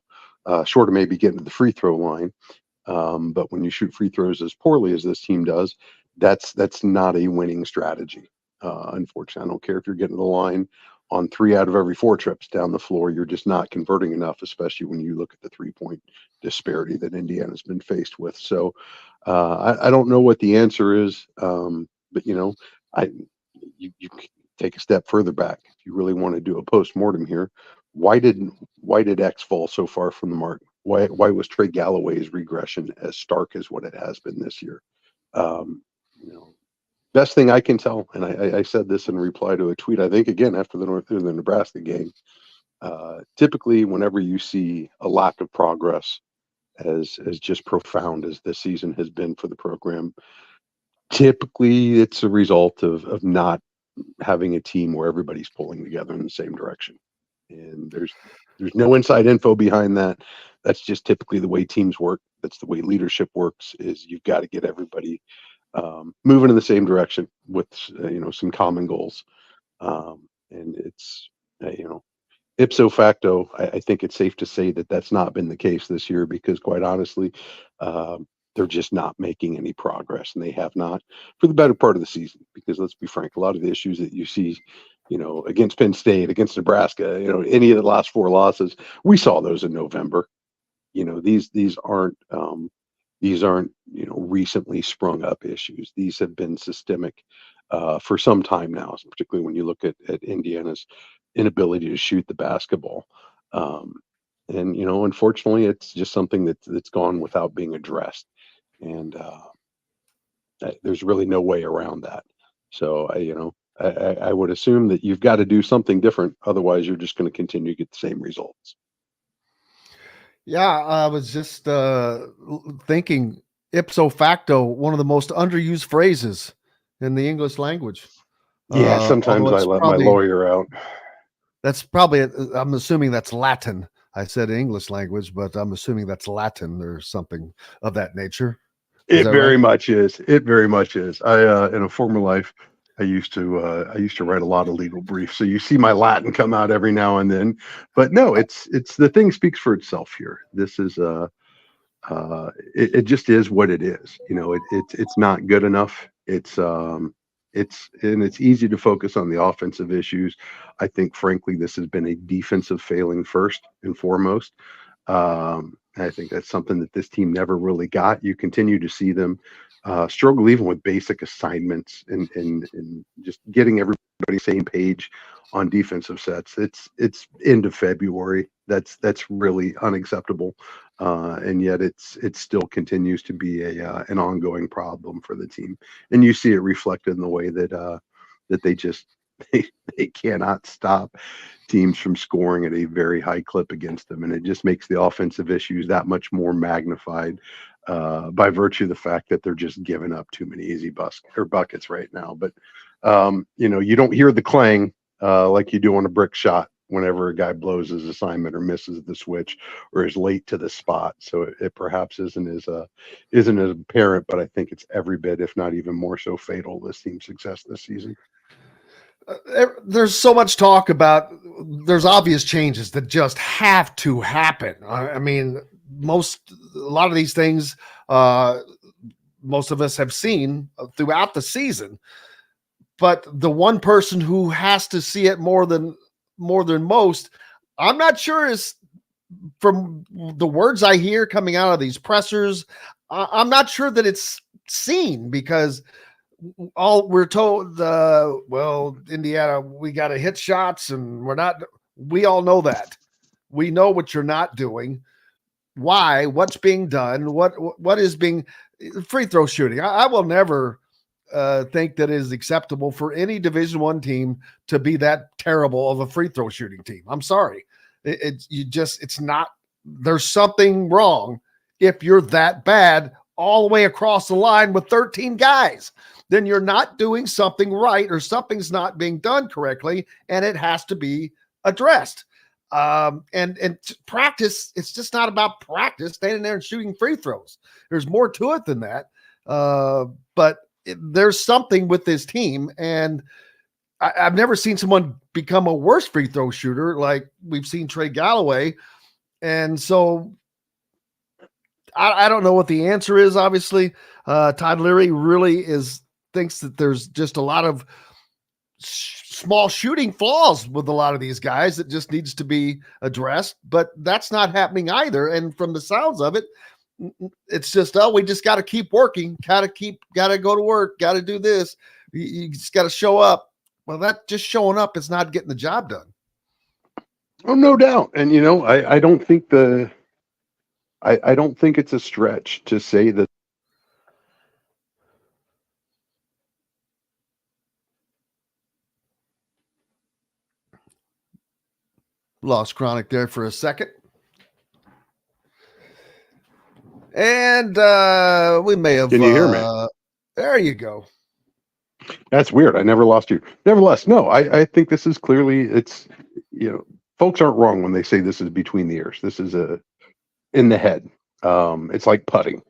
short of maybe getting to the free throw line. But when you shoot free throws as poorly as this team does, that's not a winning strategy. Unfortunately, I don't care if you're getting to the line on 3 out of every 4 trips down the floor. You're just not converting enough, especially when you look at the 3-point disparity that Indiana's been faced with. So I don't know what the answer is, but you take a step further back. If you really want to do a post-mortem here, why did X fall so far from the mark? Why was Trey Galloway's regression as stark as what it has been this year? Best thing I can tell, and I said this in reply to a tweet, I think again after the Nebraska game, typically whenever you see a lack of progress as just profound as this season has been for the program, typically it's a result of not having a team where everybody's pulling together in the same direction. And there's no inside info behind that. That's just typically the way teams work. That's the way leadership works, is you've got to get everybody moving in the same direction with some common goals, and it's ipso facto, I think it's safe to say that that's not been the case this year, because quite honestly, they're just not making any progress, and they have not for the better part of the season. Because let's be frank, a lot of the issues that you see against Penn State, against Nebraska, any of the last 4 losses, we saw those in November. These aren't recently sprung up issues. These have been systemic for some time now, particularly when you look at Indiana's inability to shoot the basketball. And unfortunately, it's just something that's gone without being addressed. And there's really no way around that. So I would assume that you've got to do something different. Otherwise, you're just going to continue to get the same results. Yeah, I was just thinking ipso facto, one of the most underused phrases in the English language. Yeah, sometimes I let my lawyer out. That's probably, I'm assuming that's Latin. I said English language, but I'm assuming that's Latin or something of that nature. It very much is. It very much is. I in a former life, I used to write a lot of legal briefs, so you see my Latin come out every now and then. But no, it's the thing speaks for itself here. This is it just is what it is. It's not good enough. It's easy to focus on the offensive issues. I think, frankly, this has been a defensive failing first and foremost. I think that's something that this team never really got. You continue to see them struggle even with basic assignments and just getting everybody same page on defensive sets. It's end of February. That's really unacceptable. And yet it still continues to be an ongoing problem for the team. And you see it reflected in the way that they just they cannot stop teams from scoring at a very high clip against them. And it just makes the offensive issues that much more magnified by virtue of the fact that they're just giving up too many easy buckets right now. But you don't hear the clang like you do on a brick shot whenever a guy blows his assignment or misses the switch or is late to the spot. So it perhaps isn't as apparent, but I think it's every bit, if not even more so, fatal to this team's success this season. There's so much talk about there's obvious changes that just have to happen. I mean, a lot of these things, most of us have seen throughout the season, but the one person who has to see it more than most, I'm not sure, is, from the words I hear coming out of these pressers, I'm not sure that it's seen, because all we're told, well, Indiana, we got to hit shots, and we all know that. We know what you're not doing. Why? What's being done? What is being free throw shooting? I will never think that it is acceptable for any Division I team to be that terrible of a free throw shooting team. I'm sorry. It's not, there's something wrong if you're that bad all the way across the line with 13 guys. Then you're not doing something right, or something's not being done correctly, and it has to be addressed. And practice, it's just not about practice, standing there and shooting free throws. There's more to it than that. But there's something with this team, and I've never seen someone become a worse free throw shooter like we've seen Trey Galloway. And so I don't know what the answer is. Obviously, Todd Leary really thinks that there's just a lot of small shooting flaws with a lot of these guys that just needs to be addressed, but that's not happening either. And from the sounds of it, it's just, we just got to keep working, got to go to work, got to do this. You just got to show up. Well, that just showing up is not getting the job done. Oh, no doubt. And, I don't think I don't think it's a stretch to say that. Lost Chronic there for a second. And we may have. Can you hear me? There you go. That's weird. I never lost you. Nevertheless, no, I think this is clearly, folks aren't wrong when they say this is between the ears. This is in the head. It's like putting.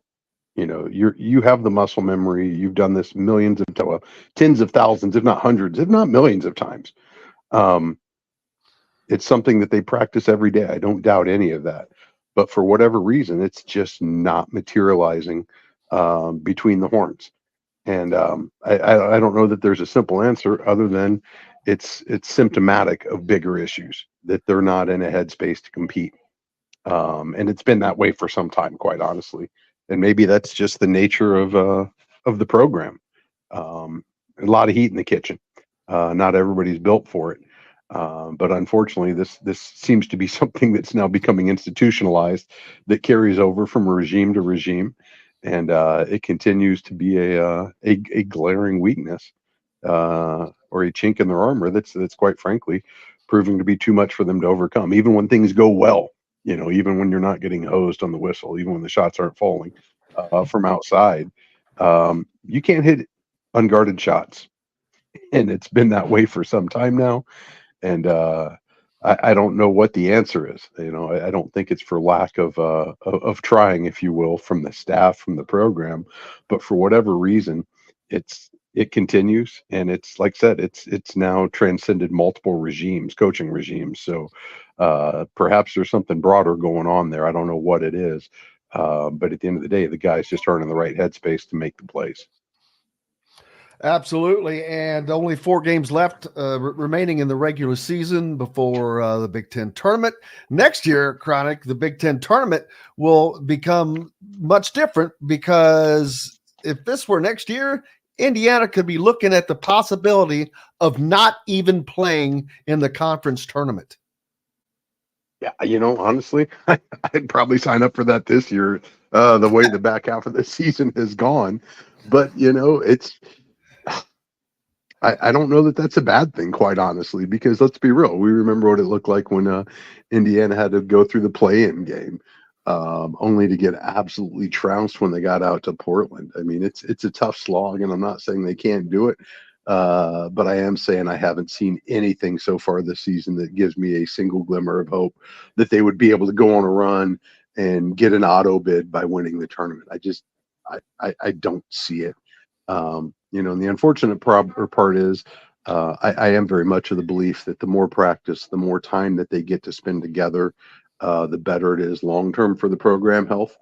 You have the muscle memory. You've done this millions of times, tens of thousands, if not hundreds, if not millions of times. It's something that they practice every day. I don't doubt any of that. But for whatever reason, it's just not materializing between the horns. And I don't know that there's a simple answer other than it's symptomatic of bigger issues, that they're not in a headspace to compete. And it's been that way for some time, quite honestly. And maybe that's just the nature of the program. A lot of heat in the kitchen. Not everybody's built for it. But unfortunately, this seems to be something that's now becoming institutionalized, that carries over from regime to regime, and it continues to be a glaring weakness or a chink in their armor that's quite frankly proving to be too much for them to overcome. Even when things go well, even when you're not getting hosed on the whistle, even when the shots aren't falling from outside, you can't hit unguarded shots, and it's been that way for some time now. And I don't know what the answer is. I don't think it's for lack of trying, if you will, from the staff, from the program, but for whatever reason, it continues, and it's like I said, it's now transcended multiple regimes, coaching regimes. So perhaps there's something broader going on there. I don't know what it is, but at the end of the day, the guys just aren't in the right headspace to make the plays. Absolutely. And only 4 games left remaining in the regular season before the Big Ten tournament. Next year, Chronic, the Big Ten tournament will become much different, because if this were next year, Indiana could be looking at the possibility of not even playing in the conference tournament. Yeah, honestly, I'd probably sign up for that this year, the way the back half of the season has gone. But, it's... I don't know that that's a bad thing, quite honestly, because let's be real. We remember what it looked like when Indiana had to go through the play-in game, only to get absolutely trounced when they got out to Portland. I mean, it's a tough slog, and I'm not saying they can't do it. But I am saying I haven't seen anything so far this season that gives me a single glimmer of hope that they would be able to go on a run and get an auto bid by winning the tournament. I don't see it. And the unfortunate part is I am very much of the belief that the more practice, the more time that they get to spend together, the better it is long-term for the program health.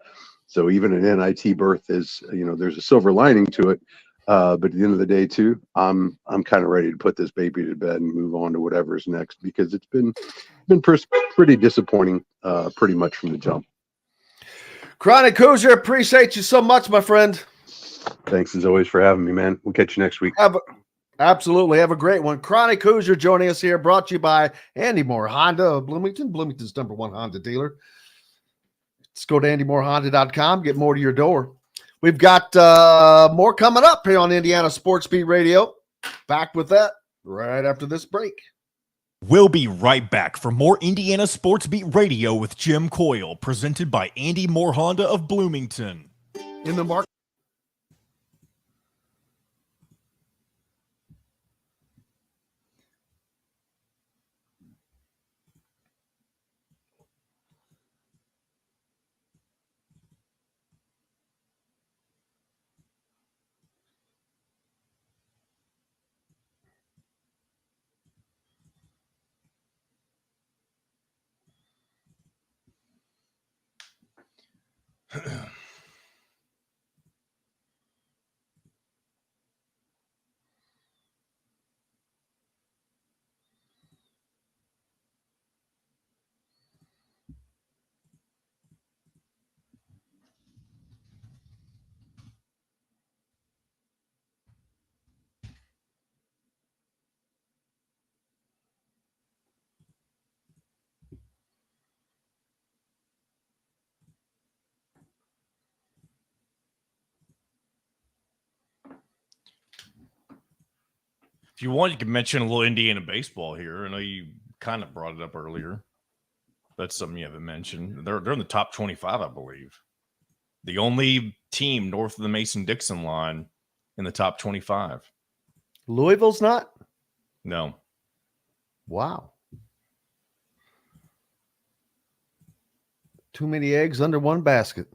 So even an NIT berth is, there's a silver lining to it. But at the end of the day, too, I'm kind of ready to put this baby to bed and move on to whatever's next, because it's been pretty disappointing, pretty much from the jump. Chronic Hoosier, appreciate you so much, my friend. Thanks as always for having me, man. We'll catch you next week. Absolutely. Have a great one. Chronic Hoosier joining us here, brought to you by Andy Moore Honda of Bloomington, Bloomington's #1 Honda dealer. Let's go to andymoorehonda.com, get more to your door. We've got more coming up here on Indiana Sports Beat Radio. Back with that right after this break. We'll be right back for more Indiana Sports Beat Radio with Jim Coyle, presented by Andy Moore Honda of Bloomington. In the market. If you want, you can mention a little Indiana baseball here. I know you kind of brought it up earlier. That's something you haven't mentioned. They're in the top 25, I believe. The only team north of the Mason-Dixon line in the top 25. Louisville's not? No. Wow. Too many eggs under one basket.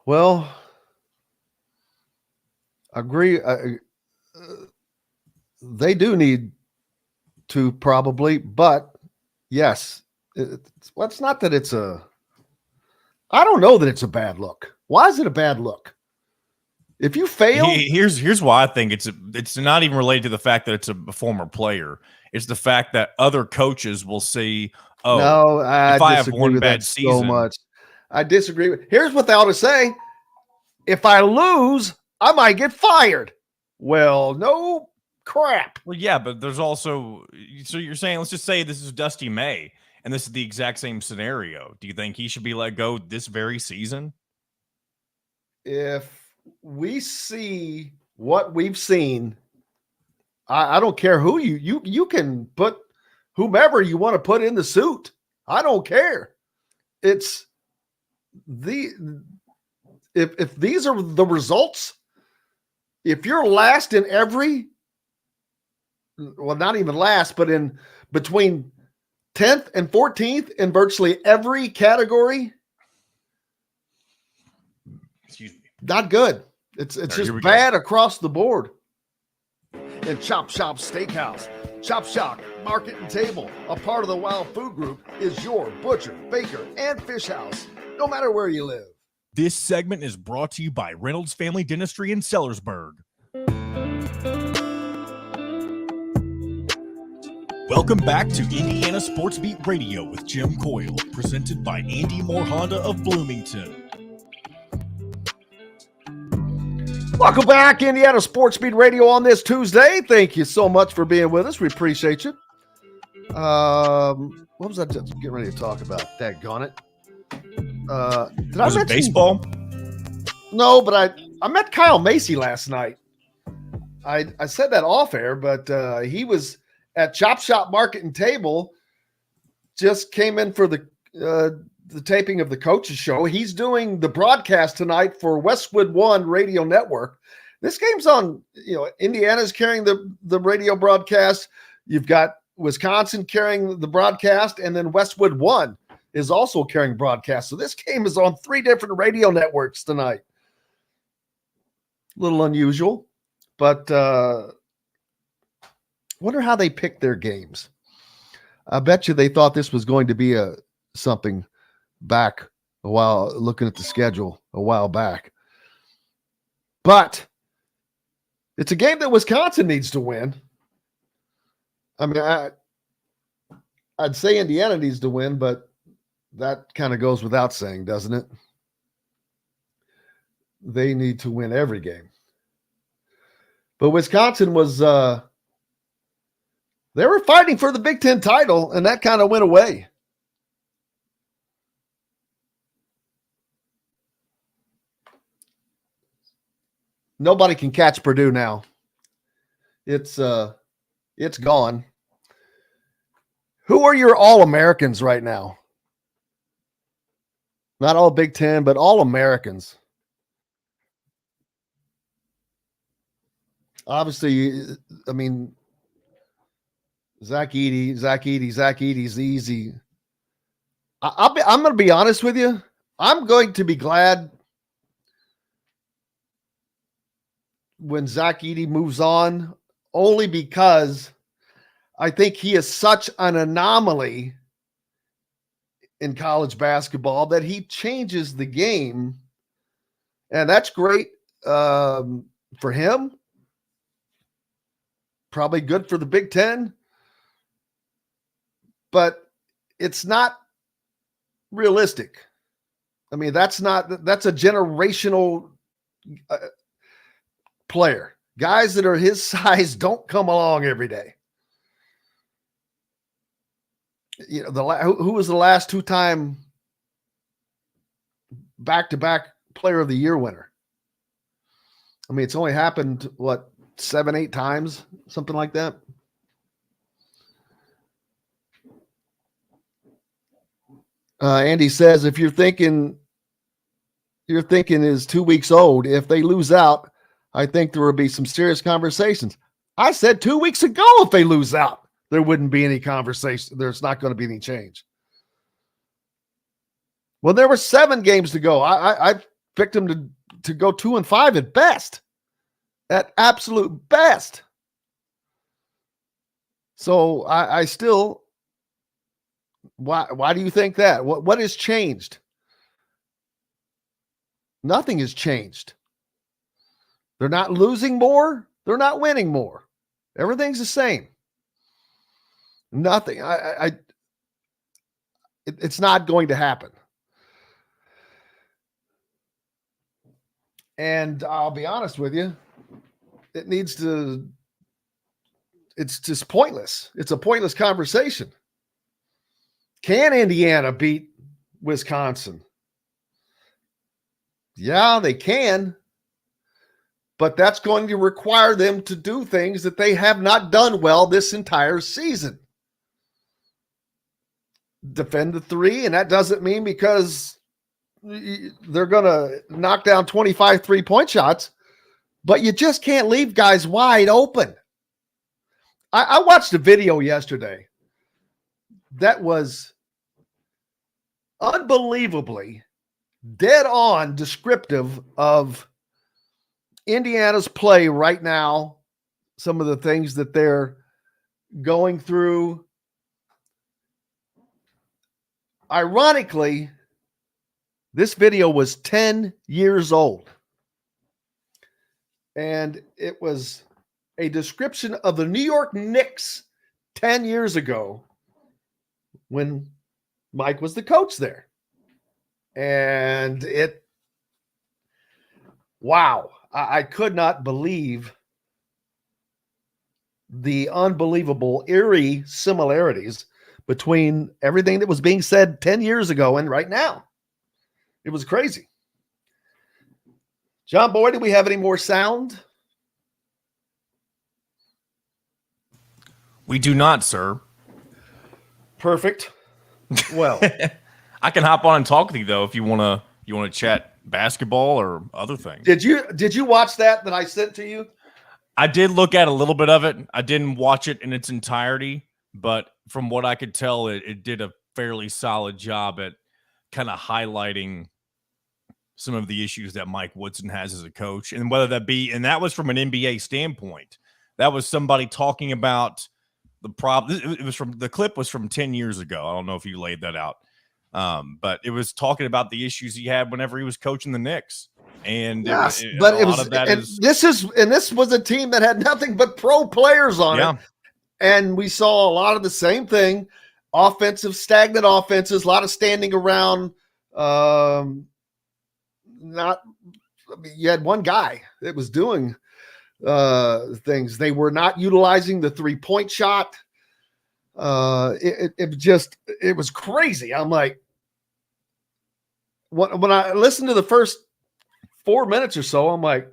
Well, agree. They do need to probably, but yes, it's not that it's I don't know that it's a bad look. Why is it a bad look? If you fail, here's why I think it's not even related to the fact that it's a former player. It's the fact that other coaches will see, no, if I have one bad season, so much. I disagree with. Here's what they ought to say: if I lose, I might get fired. Well, no crap. Well, yeah, but there's also, so you're saying, let's just say this is Dusty May, and this is the exact same scenario. Do you think he should be let go this very season? If we see what we've seen, I don't care who you can put whomever you want to put in the suit. I don't care. It's if these are the results, if you're last in every, well, not even last, but in between 10th and 14th in virtually every category, excuse me, not good. It's just bad across the board. And Chop Shop Steakhouse, Chop Shop Market and Table, a part of the Wild Food Group, is your butcher, baker, and fish house, no matter where you live. This segment is brought to you by Reynolds Family Dentistry in Sellersburg. Welcome back to Indiana Sports Beat Radio with Jim Coyle, presented by Andy Moore Honda of Bloomington. Welcome back, Indiana Sports Beat Radio on this Tuesday. Thank you so much for being with us. We appreciate you. What was I just getting ready to talk about? Daggone it. Did was it baseball? No, but I met Kyle Macy last night. I said that off air, but he was at Chop Shop Market and Table. Just came in for the the taping of the coach's show. He's doing the broadcast tonight for Westwood One Radio Network. This game's on, Indiana's carrying the radio broadcast. You've got Wisconsin carrying the broadcast, and then Westwood One is also carrying broadcast. So this game is on 3 different radio networks tonight. A little unusual, but wonder how they picked their games. I bet you they thought this was going to be something back a while, looking at the schedule a while back. But it's a game that Wisconsin needs to win. I mean, I'd say Indiana needs to win, but that kind of goes without saying, doesn't it? They need to win every game. But Wisconsin was they were fighting for the Big Ten title, and that kind of went away. Nobody can catch Purdue now. It's gone. Who are your All-Americans right now? Not all Big Ten, but All-Americans. Obviously, I mean, Zach Edey's easy. I'm going to be honest with you. I'm going to be glad when Zach Edey moves on, only because I think he is such an anomaly in college basketball that he changes the game. And that's great for him. Probably good for the Big Ten. But it's not realistic. I mean, that's a generational player. Guys that are his size don't come along every day. Who was the last 2-time back-to-back player of the year winner? I mean, it's only happened, 7-8 times, something like that. Andy says, if you're thinking is 2 weeks old, if they lose out, I think there will be some serious conversations. I said 2 weeks ago, if they lose out, there wouldn't be any conversation. There's not going to be any change. Well, there were 7 games to go. I picked them to go 2-5 at best, at absolute best. So I still. Why do you think that? What has changed? Nothing has changed. They're not losing more. They're not winning more. Everything's the same. Nothing. It's not going to happen. And I'll be honest with you, it's just pointless. It's a pointless conversation. Can Indiana beat Wisconsin? Yeah, they can. But that's going to require them to do things that they have not done well this entire season. Defend the 3, and that doesn't mean because they're going to knock down 25 3-point shots, but you just can't leave guys wide open. I watched a video yesterday that was unbelievably dead on descriptive of Indiana's play right now, some of the things that they're going through. Ironically, this video was 10 years old, and it was a description of the New York Knicks 10 years ago when Mike was the coach there. And wow, I could not believe the unbelievable, eerie similarities between everything that was being said 10 years ago and right now. It was crazy. John Boy, do we have any more sound? We do not, sir. Perfect. Well, I can hop on and talk with you though if you wanna chat basketball or other things. Did you watch that I sent to you? I did look at a little bit of it. I didn't watch it in its entirety, but from what I could tell, it did a fairly solid job at kind of highlighting some of the issues that Mike Woodson has as a coach, and whether that be, and that was from an NBA standpoint. That was somebody talking about the problem. It was the clip was from 10 years ago. I don't know if you laid that out. But it was talking about the issues he had whenever he was coaching the Knicks. And yes, this was a team that had nothing but pro players on it. And we saw a lot of the same thing, stagnant offenses, a lot of standing around. You had one guy that was doing things. They were not utilizing the 3-point shot. It was crazy. I'm like, when I listened to the first 4 minutes or so, I'm like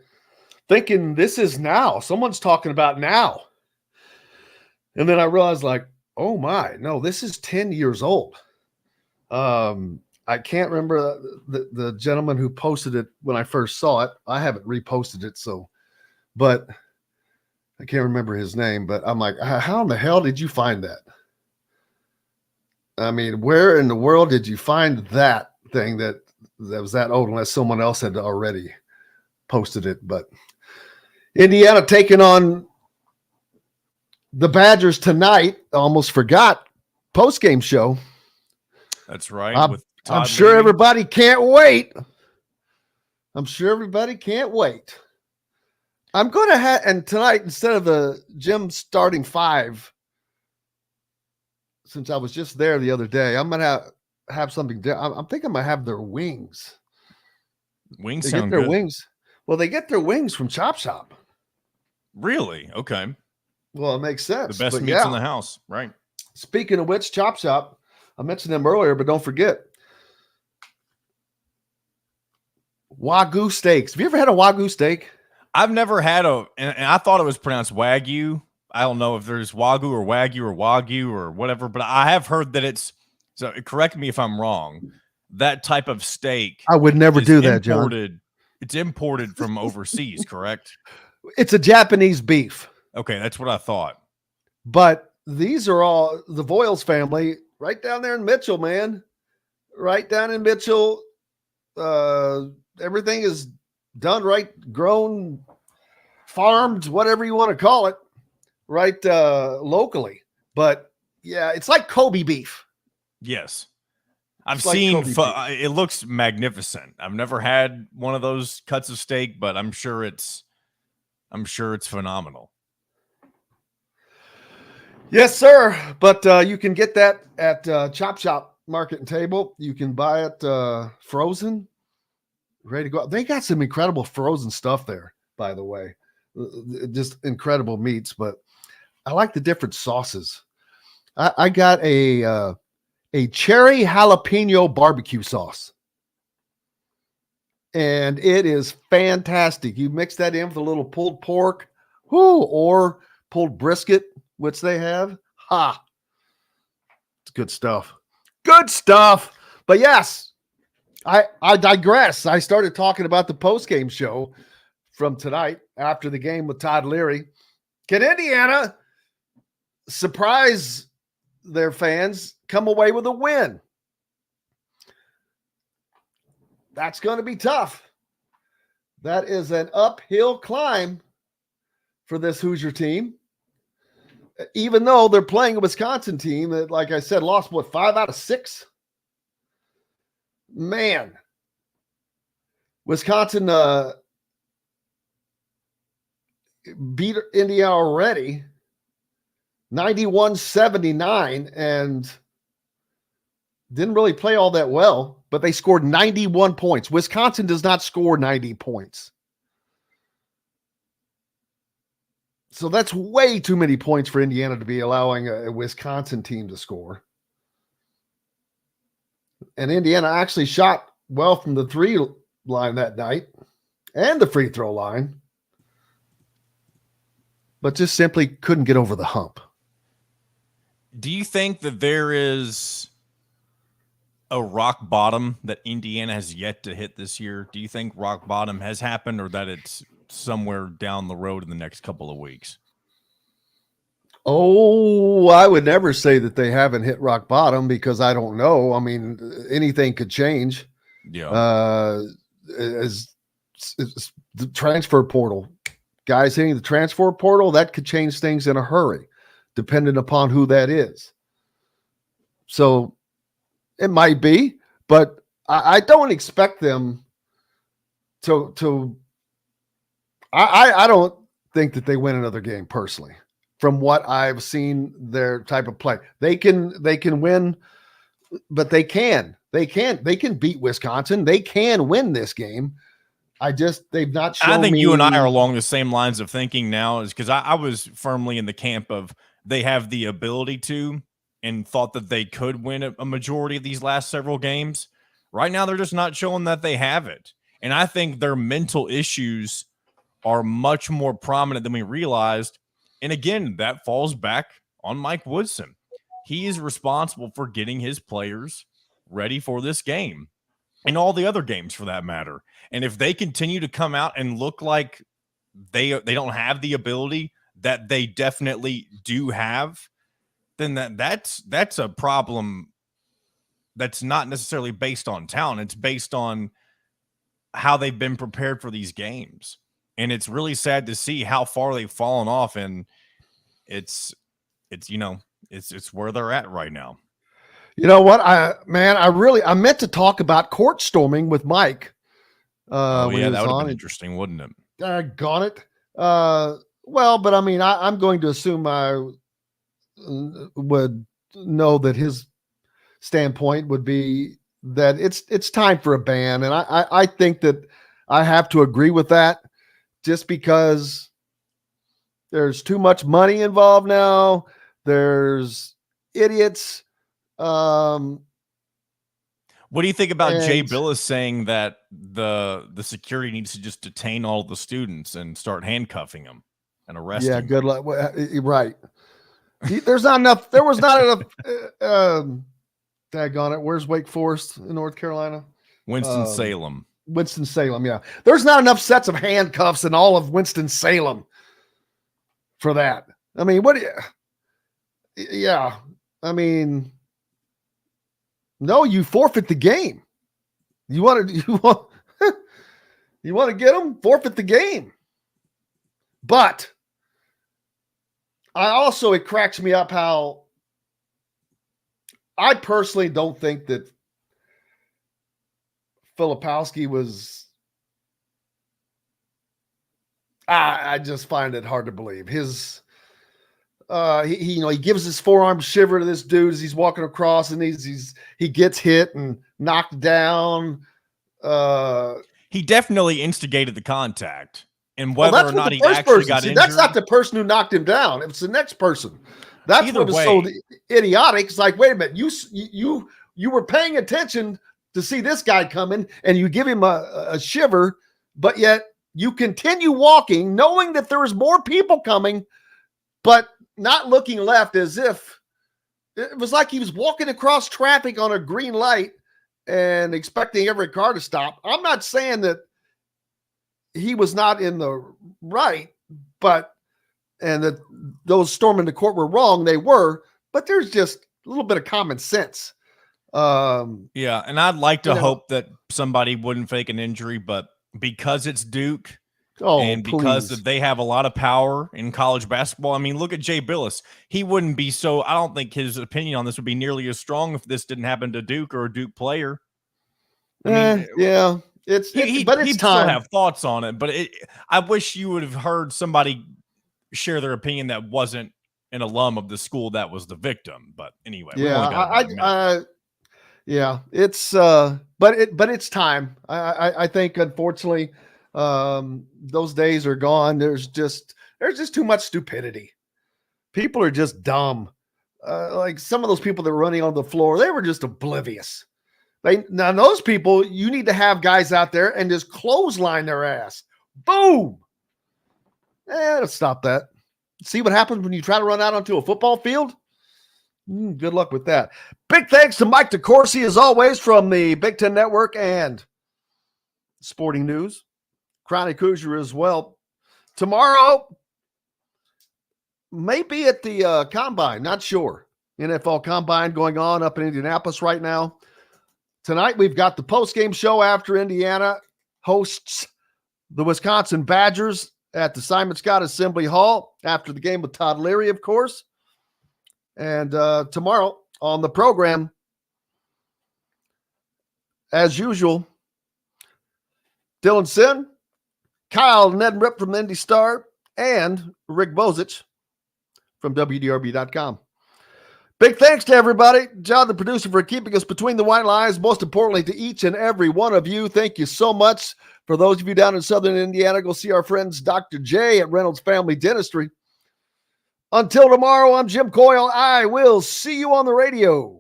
thinking this is now. Someone's talking about now. And then I realized, like, oh my, no, this is 10 years old. I can't remember the gentleman who posted it when I first saw it. I haven't reposted it, but I can't remember his name. But I'm like, how in the hell did you find that? I mean, where in the world did you find that thing that was that old, unless someone else had already posted it? But Indiana taking on the Badgers tonight. Almost forgot post-game show. That's right. I'm sure everybody can't wait. I'm going to have, and tonight, instead of the gym starting 5, since I was just there the other day, I'm going to have something. I'm thinking I'm going to have their wings. Wings sound good. Wings. Well, they get their wings from Chop Shop. Really? Okay. Well, it makes sense. The best meats in the house, right? Speaking of which, Chop Shop, I mentioned them earlier, but don't forget, Wagyu steaks. Have you ever had a Wagyu steak? I've never had and I thought it was pronounced Wagyu. I don't know if there's Wagyu or whatever, but I have heard that it's, so correct me if I'm wrong, that type of steak. I would never do that, John. It's imported from overseas, correct? It's a Japanese beef. Okay, that's what I thought. But these are all the Voiles family right down there in Mitchell, man. Right down in Mitchell. Everything is done right, grown, farmed, whatever you want to call it, right locally. But yeah, it's like Kobe beef. Yes. I've seen it looks magnificent. I've never had one of those cuts of steak, but I'm sure it's phenomenal. Yes, sir. But you can get that at Chop Shop Market and Table. You can buy it frozen, ready to go. They got some incredible frozen stuff there, by the way. Just incredible meats, but I like the different sauces. I got a cherry jalapeno barbecue sauce, and it is fantastic. You mix that in with a little pulled pork, or pulled brisket, which they have. It's good stuff. Good stuff. But yes, I digress. I started talking about the post-game show from tonight after the game with Todd Leary. Can Indiana surprise their fans, come away with a win? That's going to be tough. That is an uphill climb for this Hoosier team. Even though they're playing a Wisconsin team that, like I said, lost, 5 out of 6? Man. Wisconsin beat Indiana already, 91-79, and didn't really play all that well, but they scored 91 points. Wisconsin does not score 90 points. So that's way too many points for Indiana to be allowing a Wisconsin team to score. And Indiana actually shot well from the 3 line that night and the free throw line, but just simply couldn't get over the hump. Do you think that there is a rock bottom that Indiana has yet to hit this year? Do you think rock bottom has happened, or that it's somewhere down the road in the next couple of weeks? Oh, I would never say that they haven't hit rock bottom because I don't know. I mean, anything could change. Yeah. As the transfer portal, guys hitting the transfer portal, that could change things in a hurry, depending upon who that is. So it might be, but I don't expect them to. I don't think that they win another game personally. From what I've seen, their type of play, they can win, but they can beat Wisconsin. They can win this game. They've not shown. I think you and I are along the same lines of thinking now, is because I was firmly in the camp of they have the ability to, and thought that they could win a majority of these last several games. Right now, they're just not showing that they have it. And I think their mental issues are much more prominent than we realized. And again, that falls back on Mike Woodson. He is responsible for getting his players ready for this game and all the other games for that matter. And if they continue to come out and look like they don't have the ability that they definitely do have, then that's a problem that's not necessarily based on talent. It's based on how they've been prepared for these games. And it's really sad to see how far they've fallen off. And it's where they're at right now. You know what? I meant to talk about court storming with Mike. That would have been interesting, wouldn't it? Doggone it. Well, but I mean, I'm going to assume I would know that his standpoint would be that it's time for a ban. And I think that I have to agree with that, just because there's too much money involved now. There's idiots. What do you think about Jay Billis saying that the security needs to just detain all the students and start handcuffing them and arresting them? Yeah, good luck. Right. There was not enough. Daggone it. Where's Wake Forest in North Carolina? Winston-Salem. Winston-Salem, yeah. There's not enough sets of handcuffs in all of Winston-Salem for that. I mean, yeah. I mean, no, you forfeit the game. You want to get them? Forfeit the game. But it cracks me up how I personally don't think that Filipowski was. I just find it hard to believe. He gives his forearm shiver to this dude as he's walking across, and he gets hit and knocked down. He definitely instigated the contact, and whether or not he actually got injured. That's not the person who knocked him down. It's the next person. That's what was so idiotic. It's like, wait a minute, you were paying attention to see this guy coming, and you give him a shiver, but yet you continue walking, knowing that there is more people coming, but not looking left, as if it was like he was walking across traffic on a green light and expecting every car to stop. I'm not saying that he was not in the right, and that those storming the court were wrong. They were, but there's just a little bit of common sense. Yeah, and I'd like to hope that somebody wouldn't fake an injury, but because it's Duke, because they have a lot of power in college basketball. I mean, look at Jay Billis. He wouldn't be so. I don't think his opinion on this would be nearly as strong if this didn't happen to Duke or a Duke player. I mean, yeah, but it's he'd time. Still have thoughts on it, but I wish you would have heard somebody share their opinion that wasn't an alum of the school that was the victim. But anyway, it's but it's time. I think, unfortunately, those days are gone. There's just too much stupidity. People are just dumb. Like some of those people that were running on the floor, they were just oblivious. Now those people, you need to have guys out there and just clothesline their ass. Boom. Let's stop that. See what happens when you try to run out onto a football field? Good luck with that. Big thanks to Mike DeCourcy, as always, from the Big Ten Network and Sporting News. Chronic Hoosier as well. Tomorrow, maybe at the Combine, not sure. NFL Combine going on up in Indianapolis right now. Tonight, we've got the postgame show after Indiana hosts the Wisconsin Badgers at the Simon Scott Assembly Hall after the game with Todd Leary, of course. And tomorrow on the program, as usual, Dylan Sin, Kyle Neddenrip from Indy Star, and Rick Bozich from WDRB.com. Big thanks to everybody. John, the producer, for keeping us between the white lines. Most importantly, to each and every one of you, thank you so much. For those of you down in Southern Indiana, go see our friends Dr. J at Reynolds Family Dentistry. Until tomorrow, I'm Jim Coyle. I will see you on the radio.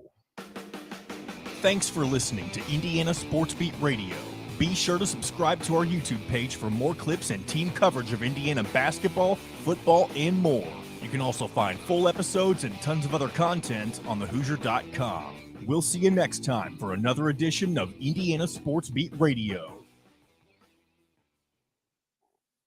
Thanks for listening to Indiana Sports Beat Radio. Be sure to subscribe to our YouTube page for more clips and team coverage of Indiana basketball, football, and more. You can also find full episodes and tons of other content on thehoosier.com. We'll see you next time for another edition of Indiana Sports Beat Radio.